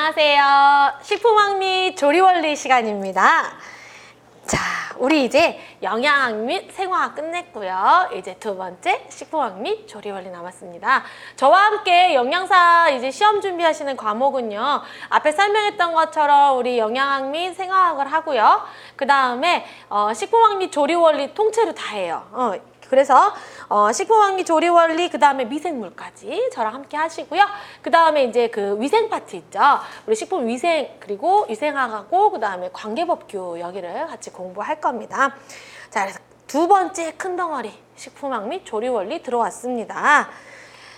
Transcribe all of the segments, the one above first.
안녕하세요. 식품학 및 조리원리 시간입니다. 자, 우리 이제 영양학 및 생화학 끝냈고요. 이제 두 번째 식품학 및 조리원리 남았습니다. 저와 함께 영양사 이제 시험 준비하시는 과목은요. 앞에 설명했던 것처럼 우리 영양학 및 생화학을 하고요. 그 다음에 식품학 및 조리원리 통째로 다 해요. 그래서 식품학 및 조리원리, 그 다음에 미생물까지 저랑 함께 하시고요. 그 다음에 이제 그 위생 파트 있죠. 우리 식품 위생 그리고 위생학하고 그 다음에 관계법규 여기를 같이 공부할 겁니다. 자, 그래서 두 번째 큰 덩어리 식품학 및 조리원리 들어왔습니다.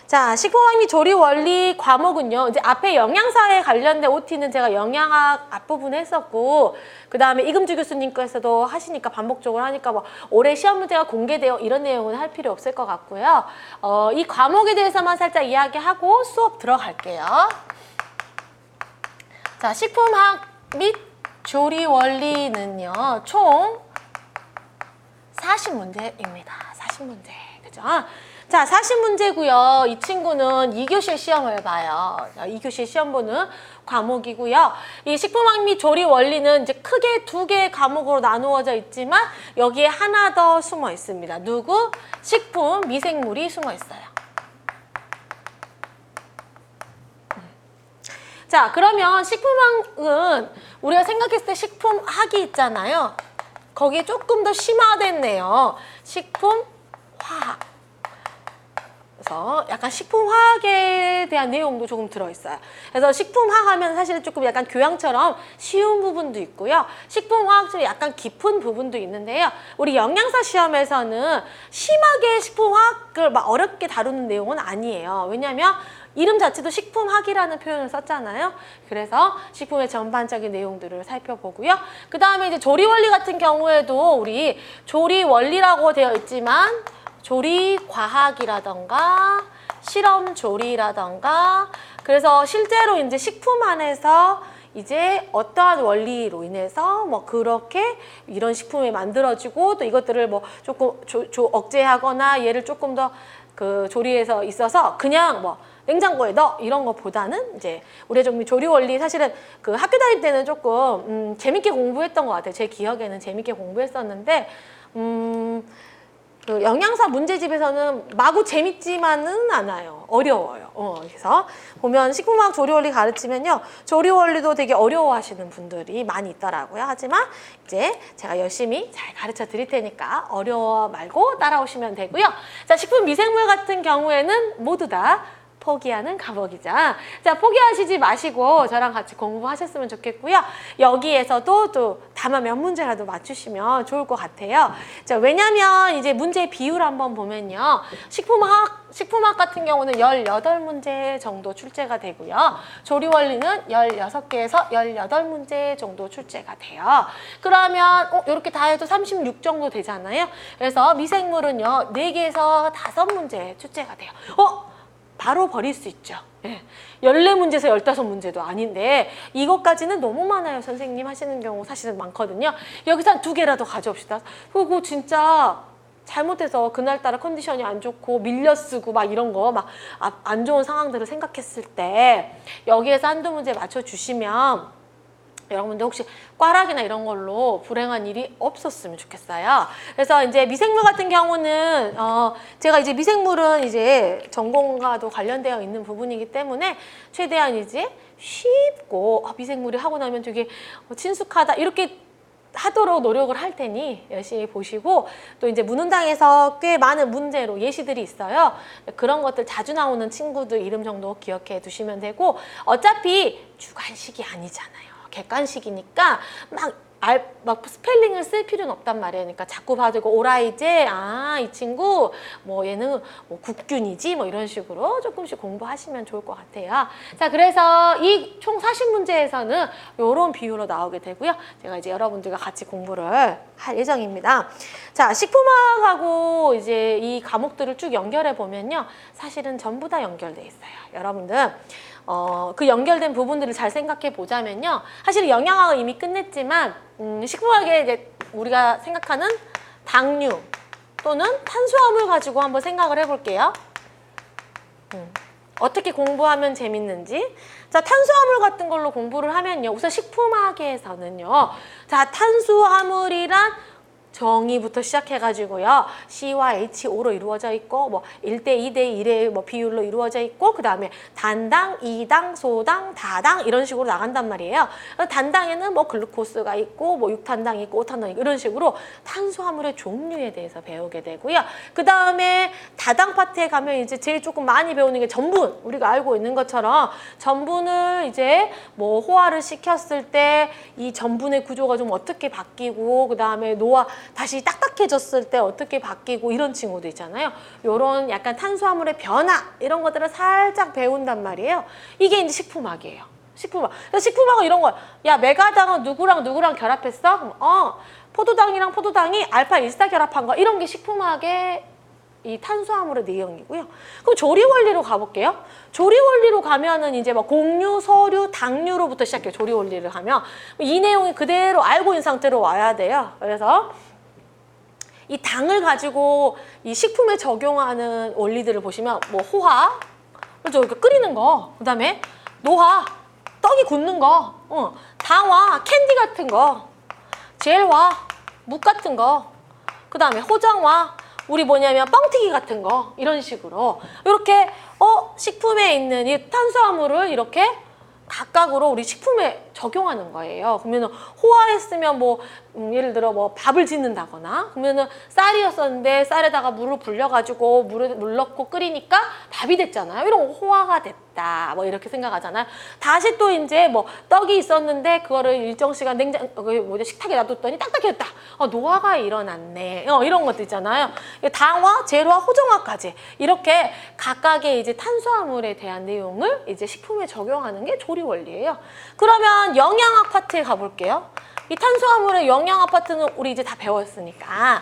자, 식품학 및 조리원리 과목은요. 이제 앞에 영양사에 관련된 OT는 제가 영양학 앞부분에 했었고, 그 다음에 이금주 교수님께서도 하시니까 반복적으로 하니까 뭐 올해 시험 문제가 공개되어 이런 내용은 할 필요 없을 것 같고요. 이 과목에 대해서만 살짝 이야기하고 수업 들어갈게요. 자, 식품학 및 조리원리는요. 총 40문제입니다. 40문제. 그죠? 자, 40문제고요. 이 친구는 2교시 시험을 봐요. 2교시 시험 보는 과목이고요. 이 식품학 및 조리 원리는 이제 크게 두 개의 과목으로 나누어져 있지만 여기에 하나 더 숨어 있습니다. 누구? 식품, 미생물이 숨어 있어요. 자, 그러면 식품학은 우리가 생각했을 때 식품학이 있잖아요. 거기에 조금 더 심화됐네요. 식품화학. 그래서 약간 식품화학에 대한 내용도 조금 들어있어요. 그래서 식품화학 하면 사실 조금 약간 교양처럼 쉬운 부분도 있고요. 식품화학처럼 약간 깊은 부분도 있는데요. 우리 영양사 시험에서는 심하게 식품화학을 막 어렵게 다루는 내용은 아니에요. 왜냐하면 이름 자체도 식품학이라는 표현을 썼잖아요. 그래서 식품의 전반적인 내용들을 살펴보고요. 그 다음에 이제 조리원리 같은 경우에도 우리 조리원리라고 되어 있지만 조리과학이라던가 실험조리라던가 그래서 실제로 이제 식품 안에서 이제 어떠한 원리로 인해서 뭐 그렇게 이런 식품이 만들어지고 또 이것들을 뭐 조금 억제하거나 얘를 조금 더 그 조리에서 있어서 그냥 뭐 냉장고에 넣어 이런 것보다는 이제 우리 좀 조리 원리 사실은 그 학교 다닐 때는 조금 재밌게 공부했던 것 같아요. 제 기억에는 재밌게 공부했었는데 그 영양사 문제집에서는 마구 재밌지만은 않아요. 어려워요. 그래서 보면 식품학 조리원리 가르치면요. 조리원리도 되게 어려워하시는 분들이 많이 있더라고요. 하지만 이제 제가 열심히 잘 가르쳐 드릴 테니까 어려워 말고 따라오시면 되고요. 자, 식품 미생물 같은 경우에는 모두 다 포기하는 과목이죠. 자, 포기하시지 마시고 저랑 같이 공부하셨으면 좋겠고요. 여기에서도 또 다만 몇 문제라도 맞추시면 좋을 것 같아요. 자, 왜냐면 이제 문제 비율 한번 보면요. 식품학 같은 경우는 18문제 정도 출제가 되고요. 조리원리는 16개에서 18문제 정도 출제가 돼요. 그러면 이렇게 다 해도 36 정도 되잖아요. 그래서 미생물은요. 4개에서 5문제 출제가 돼요. 바로 버릴 수 있죠. 예. 14문제에서 15문제도 아닌데 이것까지는 너무 많아요. 선생님 하시는 경우 사실은 많거든요. 여기서 한 2개라도 가져옵시다. 그리고 진짜 잘못해서 그날따라 컨디션이 안 좋고 밀려 쓰고 막 이런 거 막 안 좋은 상황들을 생각했을 때 여기에서 한두 문제 맞춰주시면 여러분들 혹시 꽈락이나 이런 걸로 불행한 일이 없었으면 좋겠어요. 그래서 이제 미생물 같은 경우는 제가 이제 미생물은 이제 전공과도 관련되어 있는 부분이기 때문에 최대한 이제 쉽고 미생물이 하고 나면 되게 친숙하다 이렇게 하도록 노력을 할 테니 열심히 보시고 또 이제 문훈당에서 꽤 많은 문제로 예시들이 있어요. 그런 것들 자주 나오는 친구들 이름 정도 기억해 두시면 되고 어차피 주관식이 아니잖아요. 객관식이니까 막 스펠링을 쓸 필요는 없단 말이에요. 그러니까 자꾸 봐도 오라이제, 이 친구 뭐 얘는 뭐 국균이지 뭐 이런 식으로 조금씩 공부하시면 좋을 것 같아요. 자, 그래서 이 총 40문제에서는 이런 비율로 나오게 되고요. 제가 이제 여러분들과 같이 공부를 할 예정입니다. 자, 식품학하고 이제 이 과목들을 쭉 연결해 보면요. 사실은 전부 다 연결돼 있어요. 여러분들 그 연결된 부분들을 잘 생각해 보자면요. 사실 영양학은 이미 끝냈지만 식품학에 이제 우리가 생각하는 당류 또는 탄수화물 가지고 한번 생각을 해볼게요. 어떻게 공부하면 재밌는지. 자, 탄수화물 같은 걸로 공부를 하면요. 우선 식품학에서는요. 자, 탄수화물이란 정의부터 시작해가지고요. C와 H5로 이루어져 있고, 뭐 1대 2대 1의 뭐 비율로 이루어져 있고, 그 다음에 단당, 이당, 소당, 다당 이런 식으로 나간단 말이에요. 단당에는 뭐 글루코스가 있고, 뭐 6탄당이 있고, 5탄당이 있고 이런 식으로 탄수화물의 종류에 대해서 배우게 되고요. 그 다음에 다당 파트에 가면 이제 제일 조금 많이 배우는 게 전분. 우리가 알고 있는 것처럼 전분을 이제 뭐 호화를 시켰을 때 이 전분의 구조가 좀 어떻게 바뀌고, 그 다음에 다시 딱딱해졌을 때 어떻게 바뀌고 이런 친구도 있잖아요. 요런 약간 탄수화물의 변화 이런 것들을 살짝 배운단 말이에요. 이게 이제 식품학이에요. 식품학. 식품학은 이런 거야. 야, 메가당은 누구랑 누구랑 결합했어? 그럼, 포도당이랑 포도당이 알파 1사 결합한 거. 이런 게 식품학의 이 탄수화물의 내용이고요. 그럼 조리 원리로 가볼게요. 조리 원리로 가면은 이제 막 곡류, 서류, 당류로부터 시작해요. 조리 원리를 하면 이 내용이 그대로 알고 있는 상태로 와야 돼요. 그래서 이 당을 가지고 이 식품에 적용하는 원리들을 보시면 뭐 호화, 그렇죠? 이렇게 끓이는 거, 그 다음에 노화, 떡이 굳는 거, 당화, 캔디 같은 거, 젤화, 묵 같은 거, 그 다음에 호정화, 우리 뭐냐면 뻥튀기 같은 거 이런 식으로 이렇게 식품에 있는 이 탄수화물을 이렇게 각각으로 우리 식품에 적용하는 거예요. 그러면은 호화했으면 뭐 예를 들어 뭐 밥을 짓는다거나 그러면은 쌀이었었는데 쌀에다가 물을 불려가지고 물 넣고 끓이니까 밥이 됐잖아요. 이런 호화가 됐다. 뭐 이렇게 생각하잖아요. 다시 또 이제 뭐 떡이 있었는데 그거를 일정 시간 식탁에 놔뒀더니 딱딱해졌다. 노화가 일어났네. 이런 것도 있잖아요. 당화, 제로화, 호정화까지 이렇게 각각의 이제 탄수화물에 대한 내용을 이제 식품에 적용하는 게 조리 원리예요. 그러면 영양학 파트에 가볼게요. 이 탄수화물의 영양학 파트는 우리 이제 다 배웠으니까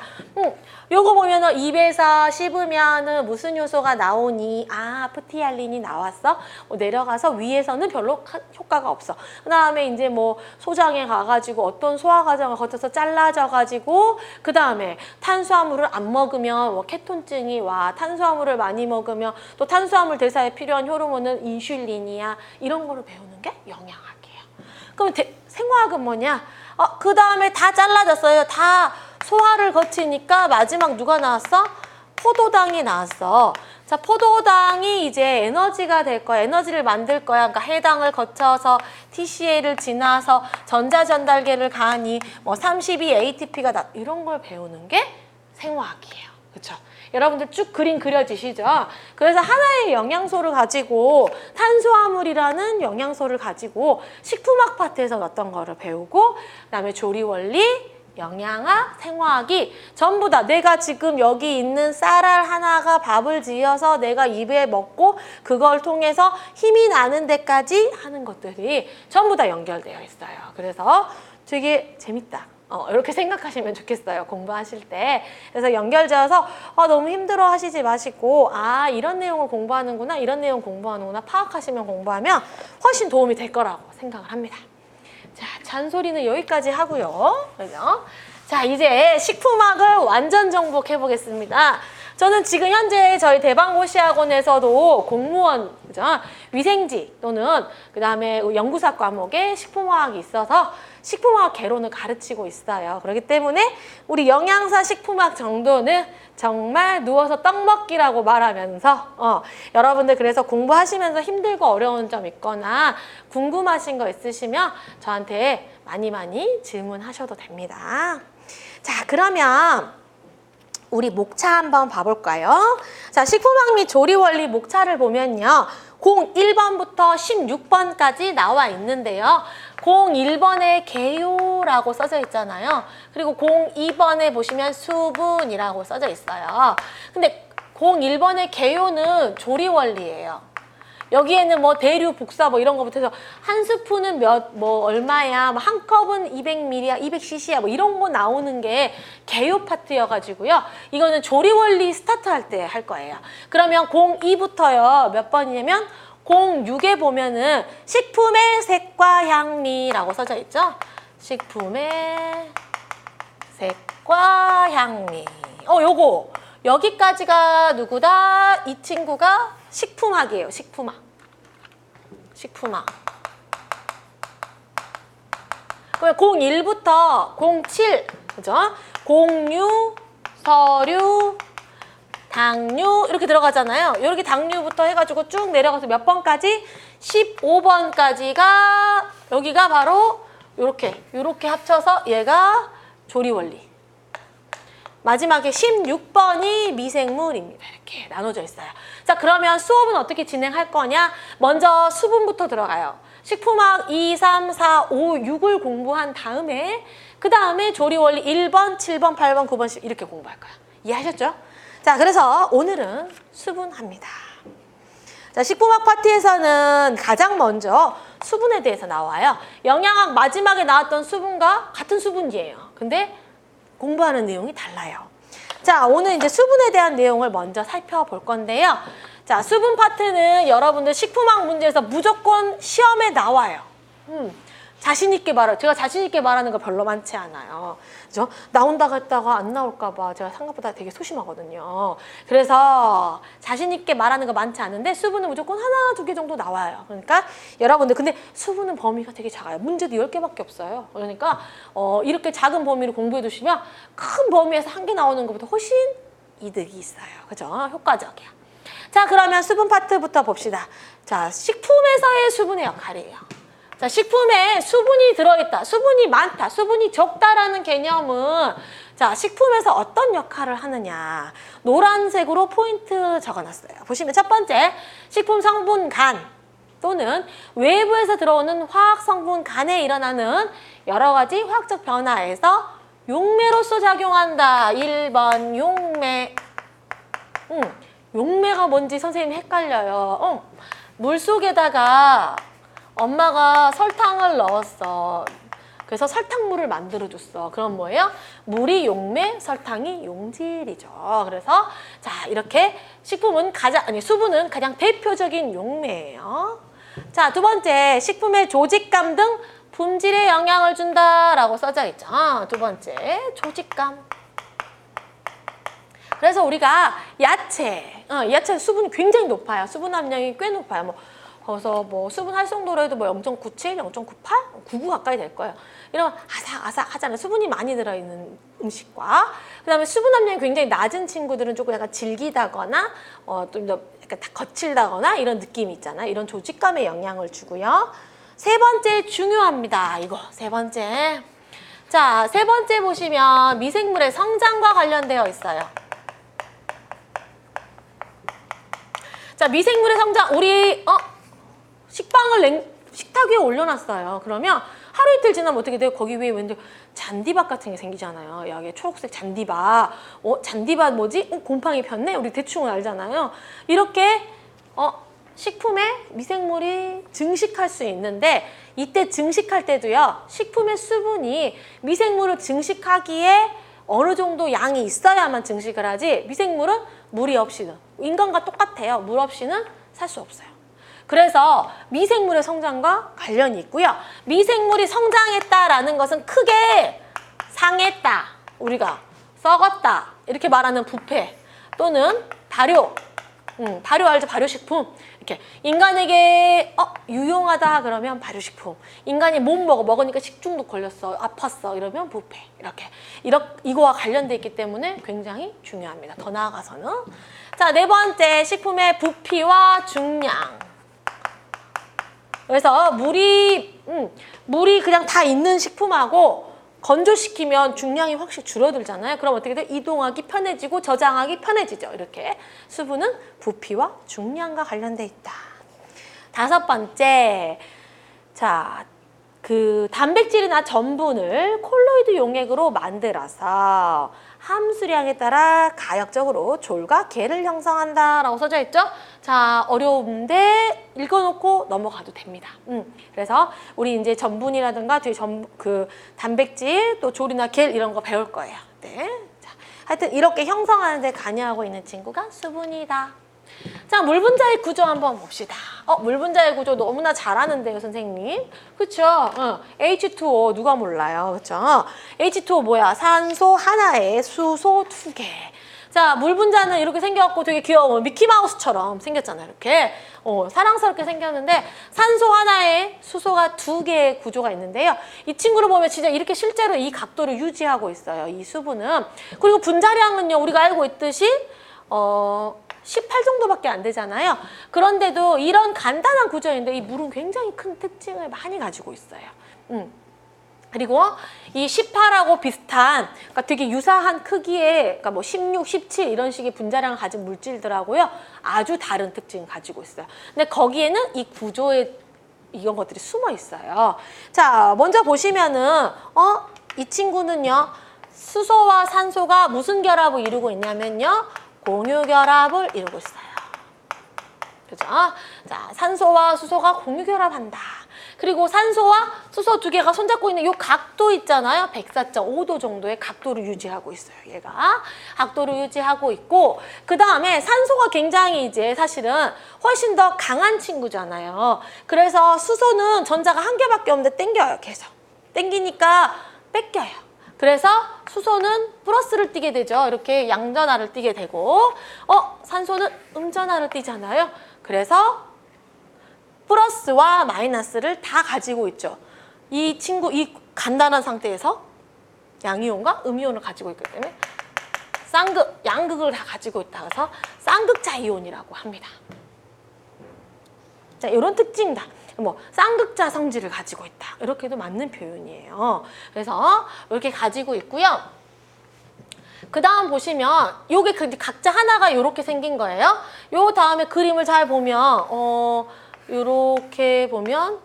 요거 보면은 입에서 씹으면은 무슨 요소가 나오니? 프티알린이 나왔어. 내려가서 위에서는 별로 효과가 없어. 그 다음에 이제 뭐 소장에 가가지고 어떤 소화 과정을 거쳐서 잘라져가지고 그 다음에 탄수화물을 안 먹으면 뭐 케톤증이 와. 탄수화물을 많이 먹으면 또 탄수화물 대사에 필요한 호르몬은 인슐린이야. 이런 거를 배우는 게 영양학이에요. 그럼 생화학은 뭐냐? 그 다음에 다 잘라졌어요. 다 소화를 거치니까 마지막 누가 나왔어? 포도당이 나왔어. 자, 포도당이 이제 에너지가 될 거야. 에너지를 만들 거야. 그러니까 해당을 거쳐서 TCA를 지나서 전자전달계를 가니 뭐 32ATP가 이런 걸 배우는 게 생화학이에요. 그렇죠? 여러분들 쭉 그림 그려지시죠? 그래서 하나의 영양소를 가지고 탄수화물이라는 영양소를 가지고 식품학 파트에서 어떤 거를 배우고 그다음에 조리 원리, 영양학, 생화학이 전부 다 내가 지금 여기 있는 쌀알 하나가 밥을 지어서 내가 입에 먹고 그걸 통해서 힘이 나는 데까지 하는 것들이 전부 다 연결되어 있어요. 그래서 되게 재밌다. 이렇게 생각하시면 좋겠어요. 공부하실 때. 그래서 연결지어서 너무 힘들어 하시지 마시고 이런 내용을 공부하는구나, 이런 내용 공부하는구나 파악하시면 공부하면 훨씬 도움이 될 거라고 생각을 합니다. 자, 잔소리는 여기까지 하고요. 그죠? 자, 이제 식품학을 완전 정복해 보겠습니다. 저는 지금 현재 저희 대방고시학원에서도 공무원, 그죠? 위생지 또는 그 다음에 연구사 과목에 식품화학이 있어서 식품화학 개론을 가르치고 있어요. 그렇기 때문에 우리 영양사 식품학 정도는 정말 누워서 떡 먹기라고 말하면서 여러분들 그래서 공부하시면서 힘들고 어려운 점 있거나 궁금하신 거 있으시면 저한테 많이 질문하셔도 됩니다. 자, 그러면 우리 목차 한번 봐볼까요? 자, 식품학 및 조리 원리 목차를 보면요. 01번부터 16번까지 나와 있는데요. 01번에 개요라고 써져 있잖아요. 그리고 02번에 보시면 수분이라고 써져 있어요. 근데 01번의 개요는 조리 원리예요. 여기에는 뭐 대류, 복사 뭐 이런 거부터 해서 한 스푼은 얼마야, 뭐 한 컵은 200ml야, 200cc야, 뭐 이런 거 나오는 게 개요 파트여가지고요. 이거는 조리 원리 스타트 할 때 할 거예요. 그러면 02부터요. 몇 번이냐면 06에 보면은 식품의 색과 향미라고 써져 있죠. 식품의 색과 향미. 여기까지가 누구다? 이 친구가 식품학이에요. 식품학. 식품학. 그럼 01부터 07, 그죠? 공유, 서류, 당류 이렇게 들어가잖아요. 이렇게 당류부터 해가지고 쭉 내려가서 몇 번까지? 15번까지가 여기가 바로 이렇게 합쳐서 얘가 조리원리. 마지막에 16번이 미생물입니다. 이렇게 나눠져 있어요. 자, 그러면 수업은 어떻게 진행할 거냐? 먼저 수분부터 들어가요. 식품학 2, 3, 4, 5, 6을 공부한 다음에 그 다음에 조리원리 1번, 7번, 8번, 9번, 10 이렇게 공부할 거야. 이해하셨죠? 자, 그래서 오늘은 수분합니다. 자, 식품학 파트에서는 가장 먼저 수분에 대해서 나와요. 영양학 마지막에 나왔던 수분과 같은 수분이에요. 근데 공부하는 내용이 달라요. 자, 오늘 이제 수분에 대한 내용을 먼저 살펴볼 건데요. 자, 수분 파트는 여러분들 식품학 문제에서 무조건 시험에 나와요. 자신 있게 제가 자신 있게 말하는 거 별로 많지 않아요. 그죠? 나온다고 했다가 안 나올까 봐 제가 생각보다 되게 소심하거든요. 그래서 자신 있게 말하는 거 많지 않은데 수분은 무조건 하나, 두 개 정도 나와요. 그러니까 여러분들 근데 수분은 범위가 되게 작아요. 문제도 10개밖에 없어요. 그러니까 이렇게 작은 범위로 공부해 두시면 큰 범위에서 한 개 나오는 것보다 훨씬 이득이 있어요. 그죠? 효과적이야. 자, 그러면 수분 파트부터 봅시다. 자, 식품에서의 수분의 역할이에요. 자, 식품에 수분이 들어있다, 수분이 많다, 수분이 적다라는 개념은 자, 식품에서 어떤 역할을 하느냐. 노란색으로 포인트 적어놨어요. 보시면 첫 번째, 식품 성분 간 또는 외부에서 들어오는 화학 성분 간에 일어나는 여러 가지 화학적 변화에서 용매로서 작용한다. 1번 용매. 용매가 뭔지 선생님 헷갈려요. 물속에다가 엄마가 설탕을 넣었어. 그래서 설탕물을 만들어줬어. 그럼 뭐예요? 물이 용매, 설탕이 용질이죠. 그래서 자, 이렇게 수분은 가장 대표적인 용매예요. 자, 두 번째, 식품의 조직감 등 품질에 영향을 준다라고 써져 있죠. 두 번째, 조직감. 그래서 우리가 야채 수분이 굉장히 높아요. 수분 함량이 꽤 높아요. 그래서 수분 활성도로 해도 0.97, 0.98, 99 가까이 될 거예요. 이런 아삭아삭 하잖아요. 수분이 많이 들어있는 음식과 그다음에 수분 함량이 굉장히 낮은 친구들은 조금 약간 질기다거나 좀 더 약간 거칠다거나 이런 느낌이 있잖아요. 이런 조직감에 영향을 주고요. 세 번째 중요합니다. 이거 세 번째. 자, 세 번째 보시면 미생물의 성장과 관련되어 있어요. 자, 미생물의 성장 우리 식빵을 식탁 위에 올려놨어요. 그러면 하루 이틀 지나면 어떻게 돼요? 거기 위에 왠지 잔디밭 같은 게 생기잖아요. 여기 초록색 잔디밭. 잔디밭 뭐지? 곰팡이 폈네? 우리 대충 알잖아요. 이렇게 식품에 미생물이 증식할 수 있는데 이때 증식할 때도요. 식품의 수분이 미생물을 증식하기에 어느 정도 양이 있어야만 증식을 하지 미생물은 물이 없이는 인간과 똑같아요. 물 없이는 살 수 없어요. 그래서 미생물의 성장과 관련이 있고요. 미생물이 성장했다라는 것은 크게 상했다, 우리가 썩었다 이렇게 말하는 부패 또는 발효, 발효 알죠? 발효식품. 이렇게 인간에게 유용하다 그러면 발효식품. 인간이 못 먹으니까 식중독 걸렸어, 아팠어 이러면 부패. 이거와 관련돼 있기 때문에 굉장히 중요합니다. 더 나아가서는 자, 네 번째, 식품의 부피와 중량. 그래서 물이 그냥 다 있는 식품하고 건조시키면 중량이 확실히 줄어들잖아요. 그럼 어떻게 돼? 이동하기 편해지고 저장하기 편해지죠. 이렇게 수분은 부피와 중량과 관련돼 있다. 다섯 번째, 자, 그 단백질이나 전분을 콜로이드 용액으로 만들어서 함수량에 따라 가역적으로 졸과 계를 형성한다라고 써져 있죠. 자, 어려운데 읽어놓고 넘어가도 됩니다. 그래서 우리 이제 전분이라든가 뒤에 그 단백질 또 졸이나 겔 이런 거 배울 거예요. 네. 자, 하여튼 이렇게 형성하는 데 관여하고 있는 친구가 수분이다. 자, 물 분자의 구조 한번 봅시다. 물 분자의 구조 너무나 잘하는데요, 선생님. 그쵸? H2O 누가 몰라요, 그쵸? H2O 뭐야? 산소 하나에 수소 2개. 자, 물 분자는 이렇게 생겨갖고 되게 귀여워. 미키마우스처럼 생겼잖아요. 이렇게. 사랑스럽게 생겼는데 산소 하나에 수소가 2개의 구조가 있는데요. 이 친구를 보면 진짜 이렇게 실제로 이 각도를 유지하고 있어요. 이 수분은. 그리고 분자량은요. 우리가 알고 있듯이 18 정도밖에 안 되잖아요. 그런데도 이런 간단한 구조인데 이 물은 굉장히 큰 특징을 많이 가지고 있어요. 그리고 이 18하고 비슷한, 그러니까 되게 유사한 크기의, 그러니까 뭐 16, 17 이런 식의 분자량을 가진 물질들하고요. 아주 다른 특징을 가지고 있어요. 근데 거기에는 이 구조에 이런 것들이 숨어 있어요. 자, 먼저 보시면은 이 친구는요. 수소와 산소가 무슨 결합을 이루고 있냐면요. 공유결합을 이루고 있어요. 그죠? 자, 산소와 수소가 공유결합한다. 그리고 산소와 수소 2개가 손잡고 있는 이 각도 있잖아요. 104.5도 정도의 각도를 유지하고 있어요. 얘가 각도를 유지하고 있고, 그 다음에 산소가 굉장히 이제 사실은 훨씬 더 강한 친구잖아요. 그래서 수소는 전자가 1개밖에 없는데 땡겨요. 계속 땡기니까 뺏겨요. 그래서 수소는 플러스를 띠게 되죠. 이렇게 양전하를 띠게 되고, 산소는 음전하를 띠잖아요. 그래서 플러스와 마이너스를 다 가지고 있죠. 이 친구, 이 간단한 상태에서 양이온과 음이온을 가지고 있기 때문에 쌍극, 양극을 다 가지고 있다. 그래서 쌍극자 이온이라고 합니다. 자, 이런 특징이다. 뭐 쌍극자 성질을 가지고 있다. 이렇게도 맞는 표현이에요. 그래서 이렇게 가지고 있고요. 그 다음 보시면 요게 각자 하나가 이렇게 생긴 거예요. 요 다음에 그림을 잘 보면 요렇게 보면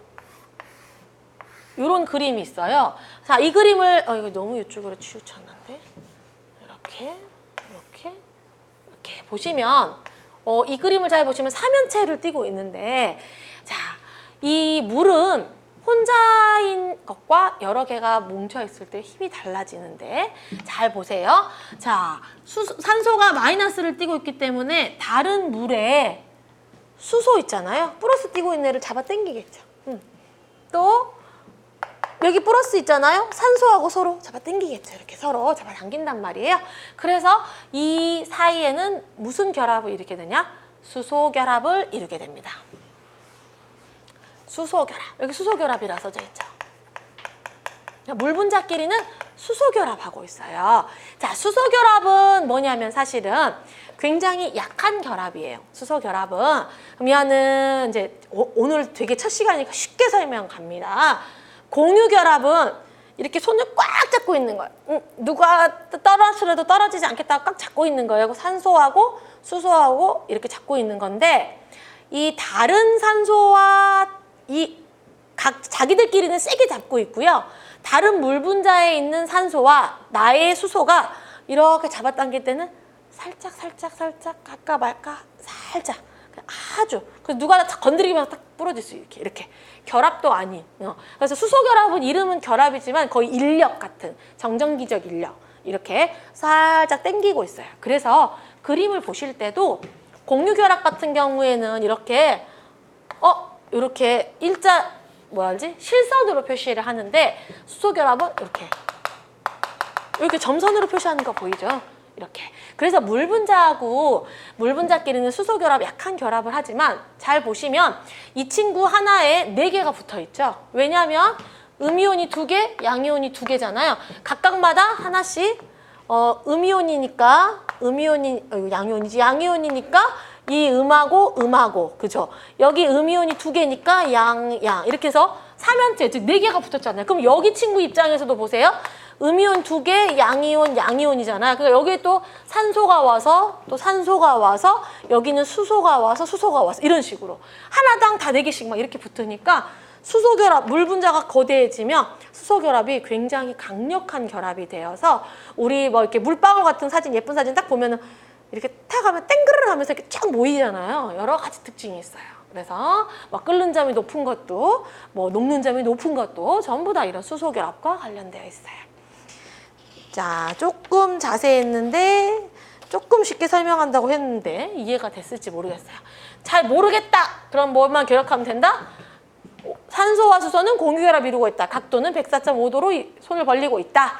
요런 그림이 있어요. 자, 이 그림을 이거 너무 이쪽으로 치우쳤는데 이렇게 보시면 이 그림을 잘 보시면 삼연체를 띠고 있는데, 자, 이 물은 혼자인 것과 여러 개가 뭉쳐 있을 때 힘이 달라지는데, 잘 보세요. 자, 산소가 마이너스를 띠고 있기 때문에 다른 물에 수소 있잖아요. 플러스 띄고 있는 애를 잡아 당기겠죠. 또 여기 플러스 있잖아요. 산소하고 서로 잡아 당기겠죠. 이렇게 서로 잡아 당긴단 말이에요. 그래서 이 사이에는 무슨 결합을 이루게 되냐? 수소 결합을 이루게 됩니다. 수소 결합. 여기 수소 결합이라 써져 있죠. 물 분자끼리는 수소 결합하고 있어요. 자, 수소 결합은 뭐냐면 사실은 굉장히 약한 결합이에요. 수소 결합은. 그러면은 이제 오늘 되게 첫 시간이니까 쉽게 설명 갑니다. 공유 결합은 이렇게 손을 꽉 잡고 있는 거예요. 누가 떨어뜨려도 떨어지지 않겠다고 꽉 잡고 있는 거예요. 산소하고 수소하고 이렇게 잡고 있는 건데, 이 다른 산소와 자기들끼리는 세게 잡고 있고요. 다른 물 분자에 있는 산소와 나의 수소가 이렇게 잡아당길 때는 살짝 갈까 말까 살짝 아주, 그래서 누가 건드리기만 딱 부러질 수 있게 이렇게 결합도 아닌. 그래서 수소 결합은 이름은 결합이지만 거의 인력 같은 정전기적 인력 이렇게 살짝 당기고 있어요. 그래서 그림을 보실 때도 공유 결합 같은 경우에는 이렇게 이렇게 실선으로 표시를 하는데, 수소 결합은 이렇게 점선으로 표시하는 거 보이죠? 이렇게. 그래서 물 분자하고 물 분자끼리는 수소 결합, 약한 결합을 하지만 잘 보시면 이 친구 하나에 4개가 붙어 있죠. 왜냐하면 음이온이 2개, 양이온이 2개잖아요. 각각마다 하나씩 음이온이니까 양이온이니까 이 음하고 그죠? 여기 음이온이 2개니까 양 이렇게 해서 3연체, 즉 4개가 붙었잖아요. 그럼 여기 친구 입장에서도 보세요. 음이온 2개, 양이온이잖아요. 그러니까 여기에 또 산소가 와서 또 산소가 와서 여기는 수소가 와서 이런 식으로 하나당 다 4개씩 막 이렇게 붙으니까 수소 결합, 물 분자가 거대해지면 수소 결합이 굉장히 강력한 결합이 되어서 우리 뭐 이렇게 물방울 같은 사진, 예쁜 사진 딱 보면은 이렇게 탁 하면 땡그르르 하면서 이렇게 쫙 모이잖아요. 여러 가지 특징이 있어요. 그래서 뭐 끓는 점이 높은 것도 뭐 녹는 점이 높은 것도 전부 다 이런 수소 결합과 관련되어 있어요. 자, 조금 자세했는데 조금 쉽게 설명한다고 했는데 이해가 됐을지 모르겠어요. 잘 모르겠다. 그럼 뭐만 기억하면 된다? 산소와 수소는 공유결합 이루고 있다. 각도는 104.5도로 손을 벌리고 있다.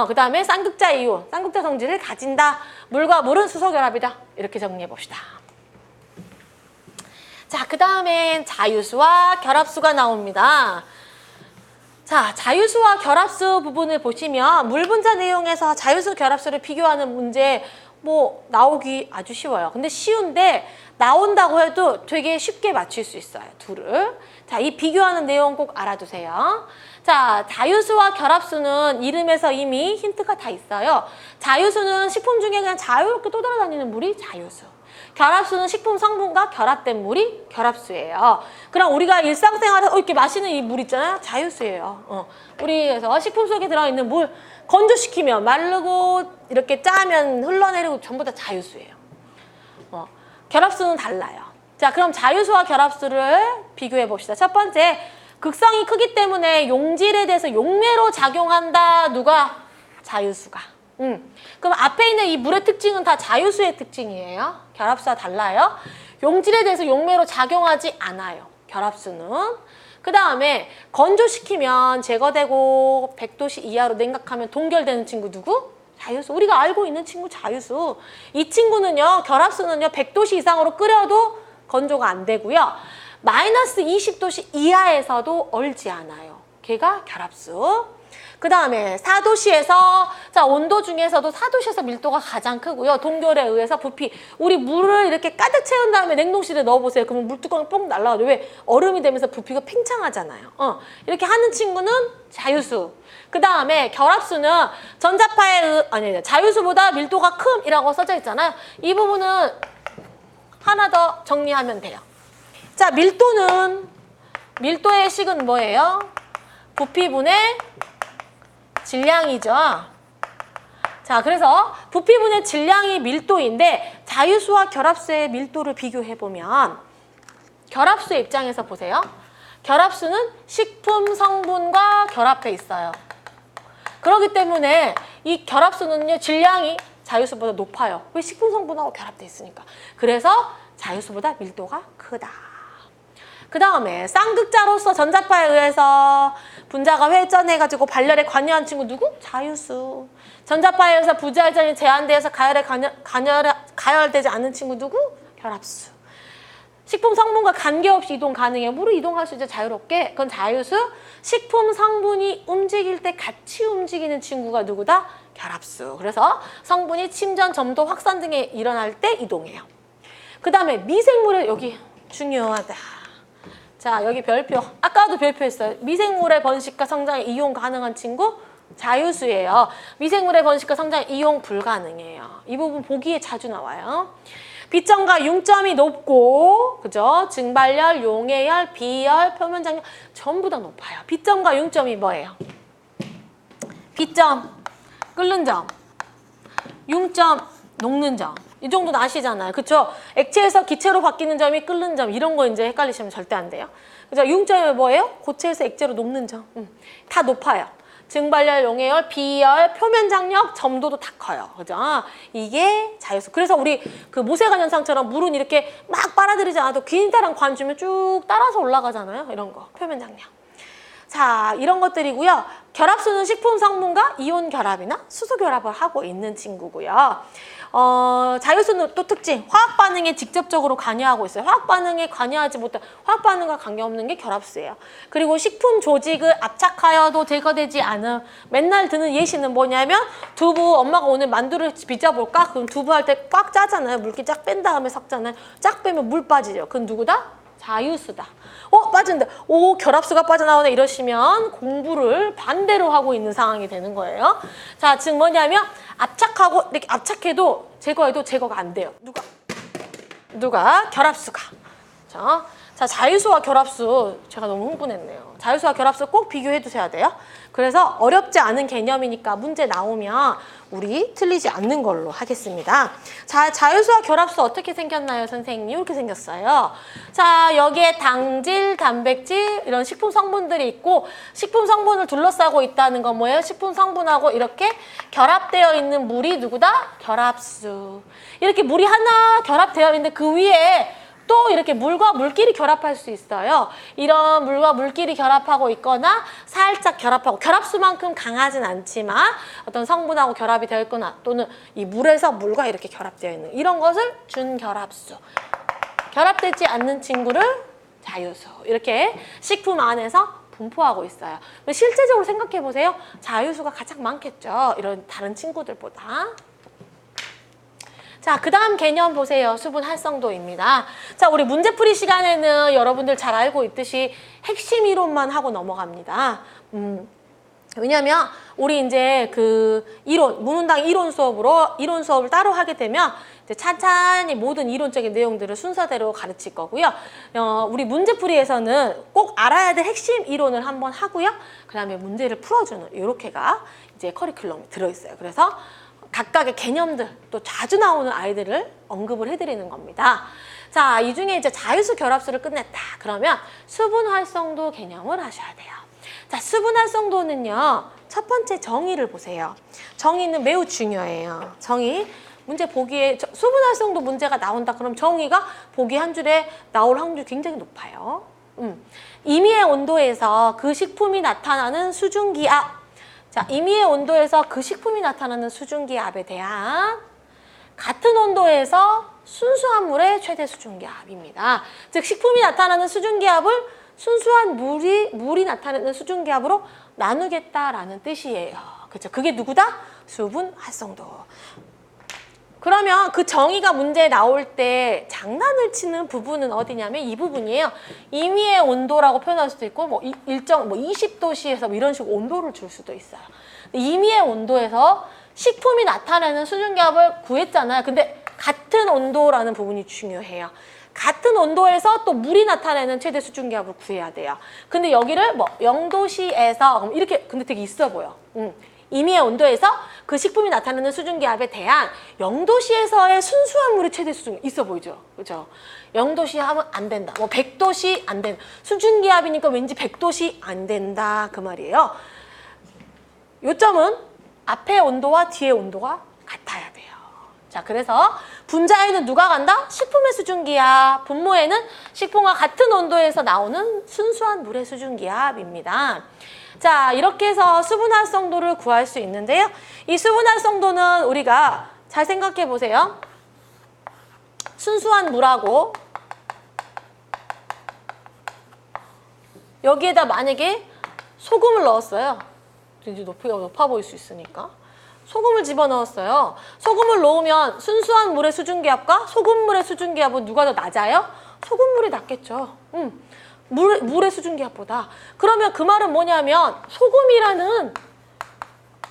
그 다음에 쌍극자 이온, 쌍극자 성질을 가진다. 물과 물은 수소결합이다. 이렇게 정리해 봅시다. 자, 그 다음엔 자유수와 결합수가 나옵니다. 자, 자유수와 결합수 부분을 보시면 물 분자 내용에서 자유수, 결합수를 비교하는 문제 뭐 나오기 아주 쉬워요. 근데 쉬운데 나온다고 해도 되게 쉽게 맞출 수 있어요. 둘을. 자, 이 비교하는 내용 꼭 알아두세요. 자, 자유수와 결합수는 이름에서 이미 힌트가 다 있어요. 자유수는 식품 중에 그냥 자유롭게 떠돌아다니는 물이 자유수. 결합수는 식품 성분과 결합된 물이 결합수예요. 그럼 우리가 일상생활에서 이렇게 마시는 이 물 있잖아요. 자유수예요. 우리에서 식품 속에 들어있는 물 건조시키면 마르고 이렇게 짜면 흘러내리고 전부 다 자유수예요. 결합수는 달라요. 자, 그럼 자유수와 결합수를 비교해 봅시다. 첫 번째, 극성이 크기 때문에 용질에 대해서 용매로 작용한다. 누가? 자유수가. 그럼 앞에 있는 이 물의 특징은 다 자유수의 특징이에요. 결합수와 달라요. 용질에 대해서 용매로 작용하지 않아요. 결합수는. 그 다음에 건조시키면 제거되고 100도씨 이하로 냉각하면 동결되는 친구 누구? 자유수. 우리가 알고 있는 친구 자유수. 이 친구는요, 결합수는요 100도씨 이상으로 끓여도 건조가 안 되고요. 마이너스 20도씨 이하에서도 얼지 않아요. 걔가 결합수. 그 다음에 4도씨에서, 자, 온도 중에서도 4도씨에서 밀도가 가장 크고요. 동결에 의해서 부피. 우리 물을 이렇게 가득 채운 다음에 냉동실에 넣어보세요. 그러면 물뚜껑이 뽕 날라가죠. 왜? 얼음이 되면서 부피가 팽창하잖아요. 이렇게 하는 친구는 자유수. 그 다음에 결합수는 자유수보다 밀도가 큼이라고 써져 있잖아요. 이 부분은 하나 더 정리하면 돼요. 자, 밀도의 식은 뭐예요? 부피분의 질량이죠. 자, 그래서 부피분의 질량이 밀도인데 자유수와 결합수의 밀도를 비교해보면 결합수의 입장에서 보세요. 결합수는 식품 성분과 결합해 있어요. 그렇기 때문에 이 결합수는요, 질량이 자유수보다 높아요. 왜? 식품 성분하고 결합돼 있으니까. 그래서 자유수보다 밀도가 크다. 그 다음에 쌍극자로서 전자파에 의해서 분자가 회전해가지고 발열에 관여한 친구 누구? 자유수. 전자파에 의해서 부자회전이 제한되어서 가열되지 않는 친구 누구? 결합수. 식품 성분과 관계없이 이동 가능해요. 물을 이동할 수 있죠, 자유롭게. 그건 자유수. 식품 성분이 움직일 때 같이 움직이는 친구가 누구다? 결합수. 그래서 성분이 침전, 점도, 확산 등에 일어날 때 이동해요. 그 다음에 미생물의 여기 중요하다. 자, 여기 별표. 아까도 별표했어요. 미생물의 번식과 성장에 이용 가능한 친구 자유수예요. 미생물의 번식과 성장에 이용 불가능해요. 이 부분 보기에 자주 나와요. B점과 융점이 높고, 그죠? 증발열, 용해열, 비열, 표면장열 전부 다 높아요. B점과 융점이 뭐예요? B점, 끓는 점. 융점, 녹는 점. 이 정도는 아시잖아요. 그쵸? 액체에서 기체로 바뀌는 점이 끓는 점. 이런 거 이제 헷갈리시면 절대 안 돼요. 그죠? 융점이 뭐예요? 고체에서 액체로 녹는 점. 다 높아요. 증발열, 용해열, 비열, 표면 장력, 점도도 다 커요. 그죠? 이게 자유수. 그래서 우리 그 모세관 현상처럼 물은 이렇게 막 빨아들이지 않아도 기니다란 관 주면 쭉 따라서 올라가잖아요. 이런 거. 표면 장력. 자, 이런 것들이고요. 결합수는 식품 성분과 이온 결합이나 수소 결합을 하고 있는 친구고요. 자유수는 또 특징, 화학 반응에 직접적으로 관여하고 있어요. 화학 반응에 관여하지 못한, 화학 반응과 관계없는 게 결합수예요. 그리고 식품 조직을 압착하여도 제거되지 않은, 맨날 드는 예시는 뭐냐면 두부, 엄마가 오늘 만두를 빚어볼까? 그럼 두부 할 때 꽉 짜잖아요. 물기 쫙 뺀 다음에 섞잖아요. 쫙 빼면 물 빠지죠. 그건 누구다? 자유수다. 빠진다. 결합수가 빠져나오네. 이러시면 공부를 반대로 하고 있는 상황이 되는 거예요. 자, 즉 뭐냐면 압착하고 이렇게 압착해도 제거해도 제거가 안 돼요. 누가? 결합수가. 자, 자유수와 결합수. 제가 너무 흥분했네요. 자유수와 결합수 꼭 비교해 두셔야 돼요. 그래서 어렵지 않은 개념이니까 문제 나오면 우리 틀리지 않는 걸로 하겠습니다. 자, 자유수와 결합수 어떻게 생겼나요, 선생님? 이렇게 생겼어요. 자, 여기에 당질, 단백질 이런 식품 성분들이 있고 식품 성분을 둘러싸고 있다는 건 뭐예요? 식품 성분하고 이렇게 결합되어 있는 물이 누구다? 결합수. 이렇게 물이 하나 결합되어 있는데 그 위에 또 이렇게 물과 물끼리 결합할 수 있어요. 이런 물과 물끼리 결합하고 있거나 살짝 결합하고 결합수만큼 강하진 않지만 어떤 성분하고 결합이 되어 있거나 또는 이 물에서 물과 이렇게 결합되어 있는 이런 것을 준결합수. 결합되지 않는 친구를 자유수. 이렇게 식품 안에서 분포하고 있어요. 실제적으로 생각해 보세요. 자유수가 가장 많겠죠. 이런 다른 친구들보다. 자, 그 다음 개념 보세요. 수분 활성도입니다. 자, 우리 문제풀이 시간에는 여러분들 잘 알고 있듯이 핵심 이론만 하고 넘어갑니다. 왜냐면 우리 이제 그 이론, 문운당 이론 수업을 따로 하게 되면 이제 찬찬히 모든 이론적인 내용들을 순서대로 가르칠 거고요. 우리 문제풀이에서는 꼭 알아야 될 핵심 이론을 한번 하고요. 그 다음에 문제를 풀어주는 이렇게가 이제 커리큘럼이 들어있어요. 그래서 각각의 개념들, 또 자주 나오는 아이들을 언급을 해드리는 겁니다. 자, 이 중에 이제 자유수 결합수를 끝냈다. 그러면 수분 활성도 개념을 하셔야 돼요. 자, 수분 활성도는요, 첫 번째 정의를 보세요. 정의는 매우 중요해요. 정의. 문제 보기에 수분 활성도 문제가 나온다. 그럼 정의가 보기 한 줄에 나올 확률이 굉장히 높아요. 임의의 온도에서 그 식품이 나타나는 수증기압. 자, 임의의 온도에서 그 식품이 나타나는 수증기압에 대한 같은 온도에서 순수한 물의 최대 수증기압입니다. 즉, 식품이 나타나는 수증기압을 순수한 물이 나타내는 수증기압으로 나누겠다라는 뜻이에요. 그렇죠? 그게 누구다? 수분 활성도. 그러면 그 정의가 문제에 나올 때 장난을 치는 부분은 어디냐면 이 부분이에요. 임의의 온도라고 표현할 수도 있고 뭐 일정 20도씨에서 뭐 이런 식으로 온도를 줄 수도 있어요. 임의의 온도에서 식품이 나타내는 수증기압을 구했잖아요. 근데 같은 온도라는 부분이 중요해요. 같은 온도에서 또 물이 나타내는 최대 수증기압을 구해야 돼요. 근데 여기를 뭐 0도씨에서 이렇게 근데 되게 있어 보여. 임의의 온도에서 그 식품이 나타내는 수증기압에 대한 0도씨에서의 순수한 물의 최대 수증기압 있어 보이죠? 그죠? 0도씨 하면 안 된다. 뭐 100도씨 안 된다. 수증기압이니까 왠지 100도씨 안 된다. 그 말이에요. 요점은 앞의 온도와 뒤의 온도가 같아야 돼요. 자, 그래서 분자에는 누가 간다? 식품의 수증기압. 분모에는 식품과 같은 온도에서 나오는 순수한 물의 수증기압입니다. 자, 이렇게 해서 수분 활성도를 구할 수 있는데요. 이 수분 활성도는 우리가 잘 생각해 보세요. 순수한 물하고 여기에다 만약에 소금을 넣었어요. 이제 높아 보일 수 있으니까. 소금을 집어넣었어요. 소금을 넣으면 순수한 물의 수증기압과 소금물의 수증기압은 누가 더 낮아요? 소금물이 낮겠죠. 물의 수증기압보다. 그러면 그 말은 뭐냐면 소금이라는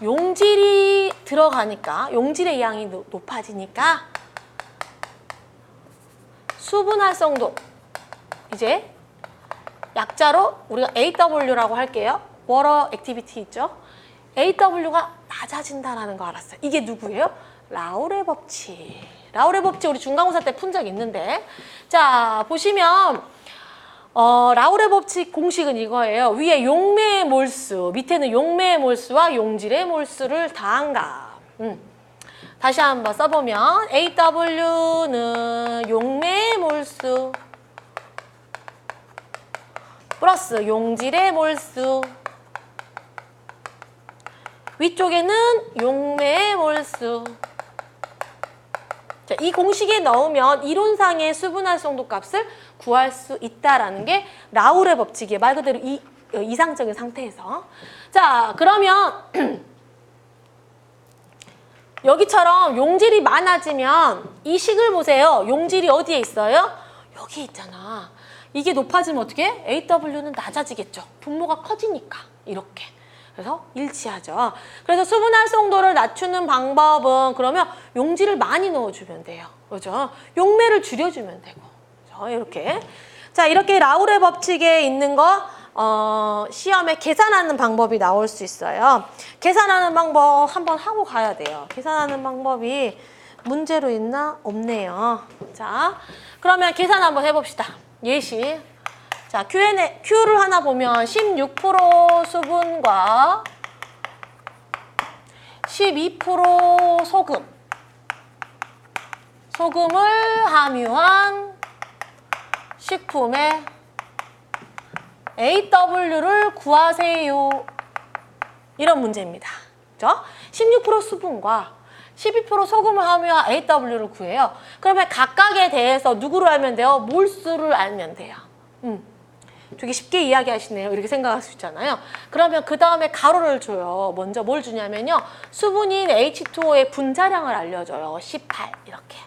용질이 들어가니까 용질의 양이 높아지니까 수분 활성도 이제 약자로 우리가 AW라고 할게요. 워터 액티비티 있죠? AW가 낮아진다라는 거 알았어요. 이게 누구예요? 라우레 법칙. 라우레 법칙 우리 중간고사 때 푼 적 있는데 자 보시면 라우레 법칙 공식은 이거예요. 위에 용매의 몰수, 밑에는 용매의 몰수와 용질의 몰수를 더한 값. 다시 한번 써보면 AW는 용매의 몰수 플러스 용질의 몰수 위쪽에는 용매의 몰수. 자, 이 공식에 넣으면 이론상의 수분 활성도 값을 구할 수 있다라는 게 라우레 법칙이에요. 말 그대로 이상적인 상태에서. 자, 그러면 여기처럼 용질이 많아지면 이 식을 보세요. 용질이 어디에 있어요? 여기 있잖아. 이게 높아지면 어떻게 해? AW는 낮아지겠죠. 분모가 커지니까 이렇게. 그래서 일치하죠. 그래서 수분 활성도를 낮추는 방법은 그러면 용질을 많이 넣어주면 돼요. 그죠? 용매를 줄여주면 되고. 그죠? 이렇게. 자, 이렇게 라우레 법칙에 있는 거 시험에 계산하는 방법이 나올 수 있어요. 계산하는 방법 한번 하고 가야 돼요. 계산하는 방법이 문제로 있나? 없네요. 자, 그러면 계산 한번 해봅시다. 예시. 자, Q를 하나 보면 16% 수분과 12% 소금을 함유한 식품의 AW를 구하세요. 이런 문제입니다. 그죠? 16% 수분과 12% 소금을 하며 AW를 구해요. 그러면 각각에 대해서 누구를 알면 돼요? 몰수를 알면 돼요. 되게 쉽게 이야기하시네요. 이렇게 생각할 수 있잖아요. 그러면 그 다음에 가로를 줘요. 먼저 뭘 주냐면요. 수분인 H2O의 분자량을 알려줘요. 18 이렇게.